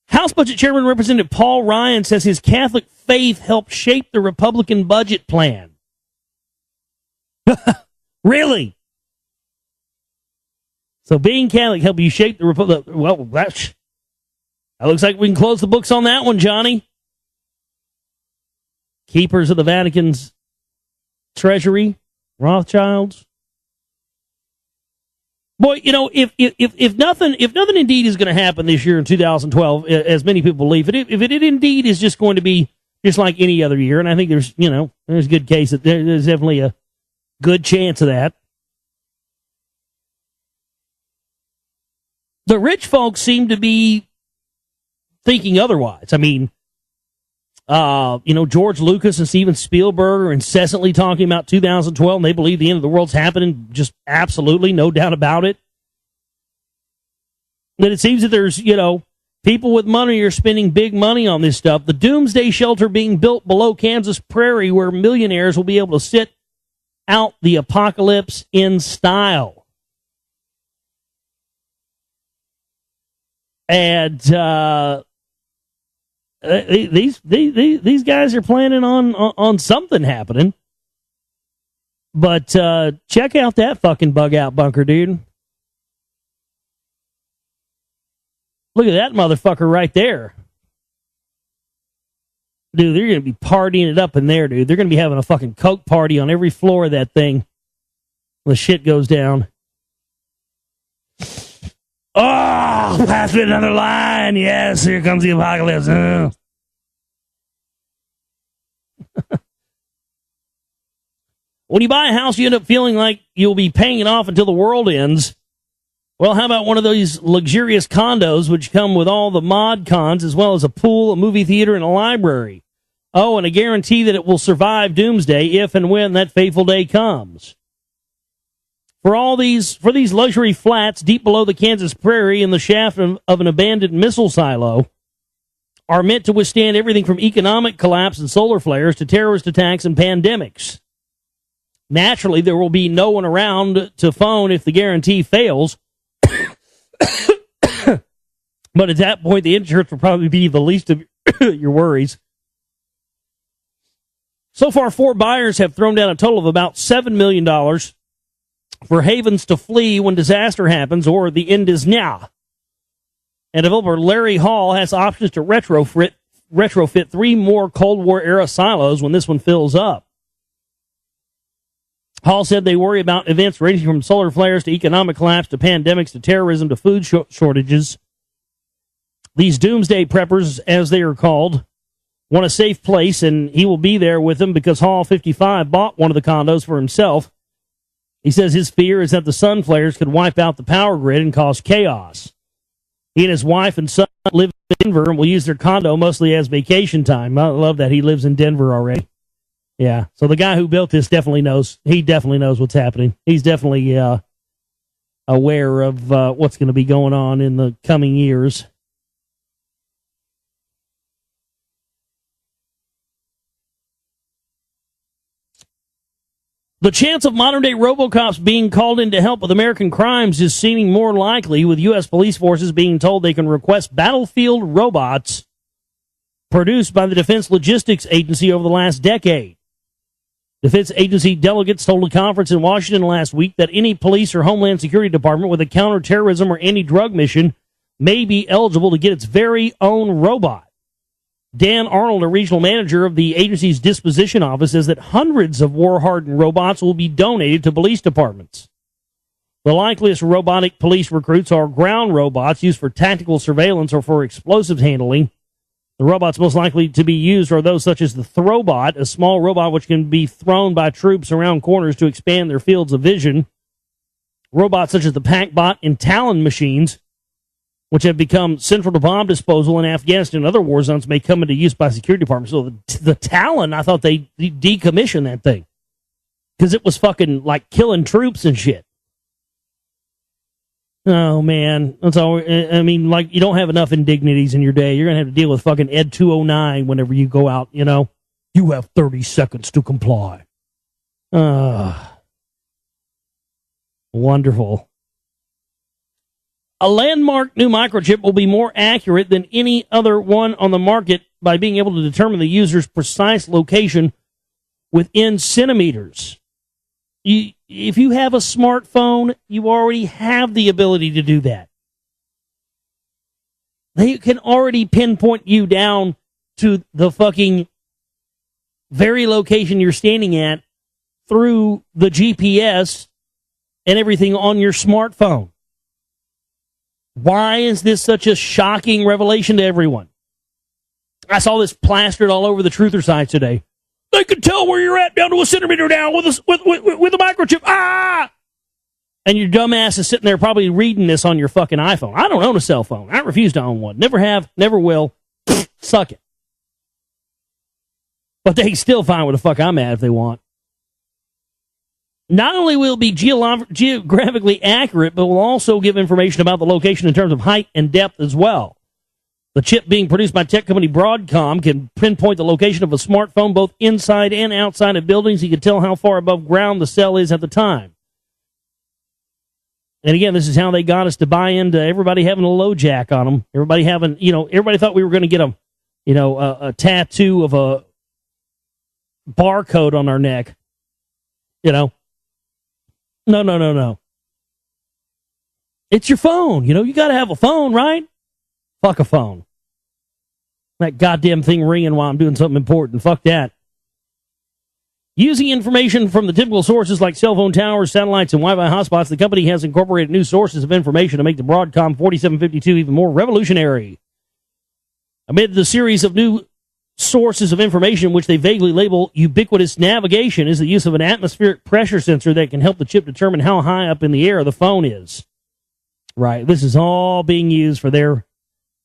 House Budget Chairman Representative Paul Ryan says his Catholic faith helped shape the Republican budget plan. Really? So being Catholic helped you shape the Republic? Well, that looks like we can close the books on that one, Johnny. Keepers of the Vatican's treasury, Rothschilds. Boy, you know, if nothing indeed is going to happen this year in 2012, as many people believe, if it indeed is just going to be just like any other year, and I think there's a good case that there's definitely a good chance of that. The rich folks seem to be thinking otherwise. I mean, George Lucas and Steven Spielberg are incessantly talking about 2012, and they believe the end of the world's happening, just absolutely, no doubt about it. But it seems that there's, people with money are spending big money on this stuff. The doomsday shelter being built below Kansas Prairie, where millionaires will be able to sit out the apocalypse in style. And these guys are planning on something happening. But check out that fucking bug out bunker, dude. Look at that motherfucker right there. Dude, they're going to be partying it up in there, dude. They're going to be having a fucking coke party on every floor of that thing when the shit goes down. Oh, pass me another line. Yes, here comes the apocalypse. When you buy a house, you end up feeling like you'll be paying it off until the world ends. Well, how about one of those luxurious condos which come with all the mod cons as well as a pool, a movie theater, and a library? Oh, and a guarantee that it will survive doomsday if and when that fateful day comes. For these luxury flats deep below the Kansas Prairie in the shaft of an abandoned missile silo are meant to withstand everything from economic collapse and solar flares to terrorist attacks and pandemics. Naturally, there will be no one around to phone if the guarantee fails. But at that point, the insurance will probably be the least of your worries. So far, 4 buyers have thrown down a total of about $7 million for havens to flee when disaster happens or the end is now. And developer Larry Hall has options to retrofit 3 more Cold War-era silos when this one fills up. Hall said they worry about events ranging from solar flares to economic collapse to pandemics to terrorism to food shortages. These doomsday preppers, as they are called, want a safe place, and he will be there with them because Hall, 55, bought one of the condos for himself. He says his fear is that the sun flares could wipe out the power grid and cause chaos. He and his wife and son live in Denver and will use their condo mostly as vacation time. I love that he lives in Denver already. Yeah, so the guy who built this definitely knows. He definitely knows what's happening. He's definitely aware of what's going to be going on in the coming years. The chance of modern-day RoboCops being called in to help with American crimes is seeming more likely, with U.S. police forces being told they can request battlefield robots produced by the Defense Logistics Agency over the last decade. Defense Agency delegates told a conference in Washington last week that any police or Homeland Security department with a counterterrorism or anti-drug mission may be eligible to get its very own robot. Dan Arnold, a regional manager of the agency's disposition office, says that hundreds of war-hardened robots will be donated to police departments. The likeliest robotic police recruits are ground robots used for tactical surveillance or for explosives handling. The robots most likely to be used are those such as the Throwbot, a small robot which can be thrown by troops around corners to expand their fields of vision. Robots such as the Packbot and Talon machines, which have become central to bomb disposal in Afghanistan and other war zones, may come into use by security departments. So the Talon, I thought they decommissioned that thing because it was fucking like killing troops and shit. Oh, man. That's all. I mean, like, you don't have enough indignities in your day. You're going to have to deal with fucking Ed 209 whenever you go out, you know. You have 30 seconds to comply. Wonderful. A landmark new microchip will be more accurate than any other one on the market by being able to determine the user's precise location within centimeters. If you have a smartphone, you already have the ability to do that. They can already pinpoint you down to the fucking very location you're standing at through the GPS and everything on your smartphone. Why is this such a shocking revelation to everyone? I saw this plastered all over the truther sites today. They can tell where you're at down to a centimeter down with a microchip. Ah! And your dumbass is sitting there probably reading this on your fucking iPhone. I don't own a cell phone. I refuse to own one. Never have, never will. Suck it. But they can still find where the fuck I'm at if they want. Not only will it be geographically accurate, but will also give information about the location in terms of height and depth as well. The chip being produced by tech company Broadcom can pinpoint the location of a smartphone both inside and outside of buildings. You can tell how far above ground the cell is at the time. And again, this is how they got us to buy into everybody having a low jack on them. Everybody having, everybody thought we were going to get a tattoo of a barcode on our neck. No. It's your phone. You got to have a phone, right? Fuck a phone. That goddamn thing ringing while I'm doing something important. Fuck that. Using information from the typical sources like cell phone towers, satellites, and Wi-Fi hotspots, the company has incorporated new sources of information to make the Broadcom 4752 even more revolutionary. Amid the series of new sources of information, which they vaguely label ubiquitous navigation, is the use of an atmospheric pressure sensor that can help the chip determine how high up in the air the phone is. Right, this is all being used for their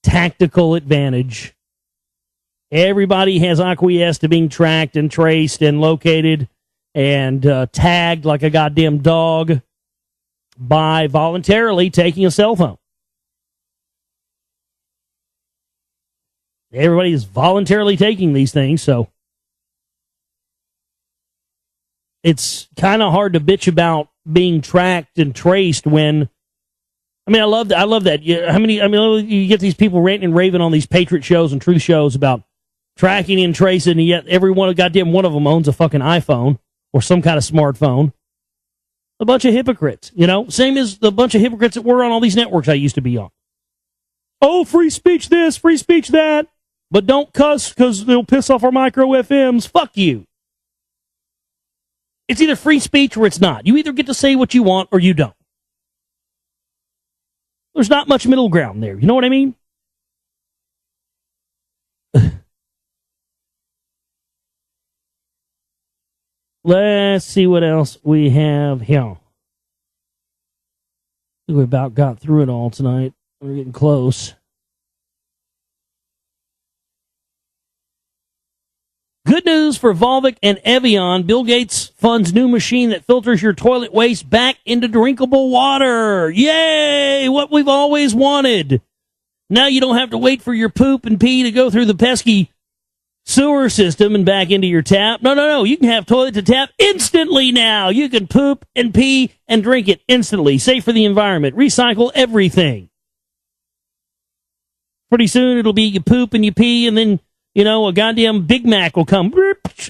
tactical advantage. Everybody has acquiesced to being tracked and traced and located and tagged like a goddamn dog by voluntarily taking a cell phone. Everybody is voluntarily taking these things, so it's kind of hard to bitch about being tracked and traced when, I love that. You get these people ranting and raving on these Patriot shows and truth shows about tracking and tracing, and yet every goddamn one of them owns a fucking iPhone or some kind of smartphone. A bunch of hypocrites, Same as the bunch of hypocrites that were on all these networks I used to be on. Oh, free speech this, free speech that. But don't cuss because they'll piss off our micro FMs. Fuck you. It's either free speech or it's not. You either get to say what you want or you don't. There's not much middle ground there. You know what I mean? Let's see what else we have here. We about got through it all tonight. We're getting close. Good news for Volvic and Evian. Bill Gates funds new machine that filters your toilet waste back into drinkable water. Yay! What we've always wanted. Now you don't have to wait for your poop and pee to go through the pesky sewer system and back into your tap. No. You can have toilet to tap instantly now. You can poop and pee and drink it instantly. Safe for the environment. Recycle everything. Pretty soon it'll be you poop and you pee and then a goddamn Big Mac will come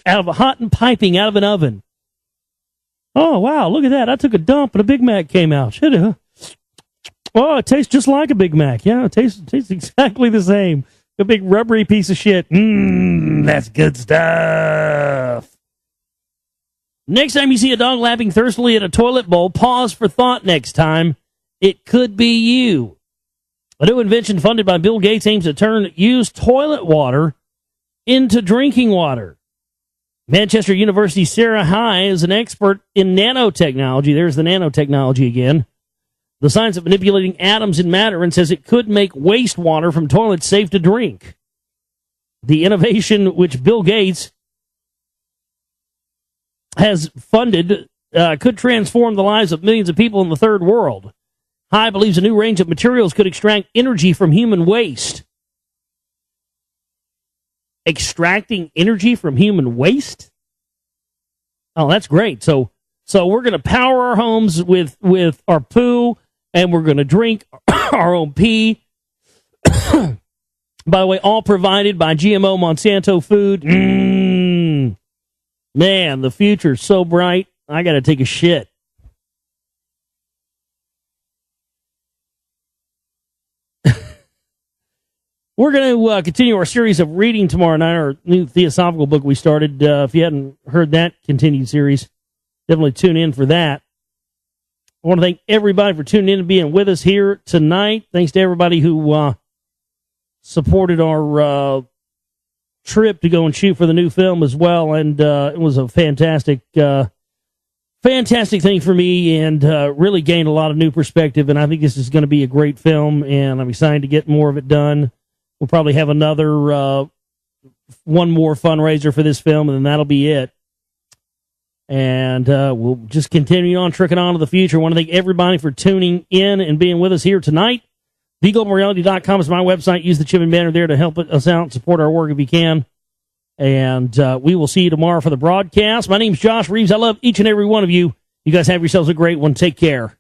out of a hot and piping out of an oven. Oh, wow, look at that. I took a dump and a Big Mac came out. Oh, it tastes just like a Big Mac. Yeah, it tastes exactly the same. A big rubbery piece of shit. That's good stuff. Next time you see a dog lapping thirstily at a toilet bowl, pause for thought next time. It could be you. A new invention funded by Bill Gates aims to turn used toilet water into drinking water. Manchester University's Sarah High is an expert in nanotechnology. There's the nanotechnology again. The science of manipulating atoms in matter, and says it could make wastewater from toilets safe to drink. The innovation which Bill Gates has funded could transform the lives of millions of people in the third world. High believes a new range of materials could extract energy from human waste. Extracting energy from human waste? Oh, that's great. So we're going to power our homes with our poo, and we're going to drink our own pee. By the way, all provided by GMO Monsanto food. Man, the future's so bright. I got to take a shit. We're going to continue our series of reading tomorrow night, our new theosophical book we started. If you hadn't heard that continued series, definitely tune in for that. I want to thank everybody for tuning in and being with us here tonight. Thanks to everybody who supported our trip to go and shoot for the new film as well. And it was a fantastic thing for me, and really gained a lot of new perspective. And I think this is going to be a great film, and I'm excited to get more of it done. We'll probably have another one more fundraiser for this film, and then that'll be it. And we'll just continue on, tricking on to the future. I want to thank everybody for tuning in and being with us here tonight. TheGlobalReality.com is my website. Use the chip and banner there to help us out and support our work if you can. And we will see you tomorrow for the broadcast. My name's Josh Reeves. I love each and every one of you. You guys have yourselves a great one. Take care.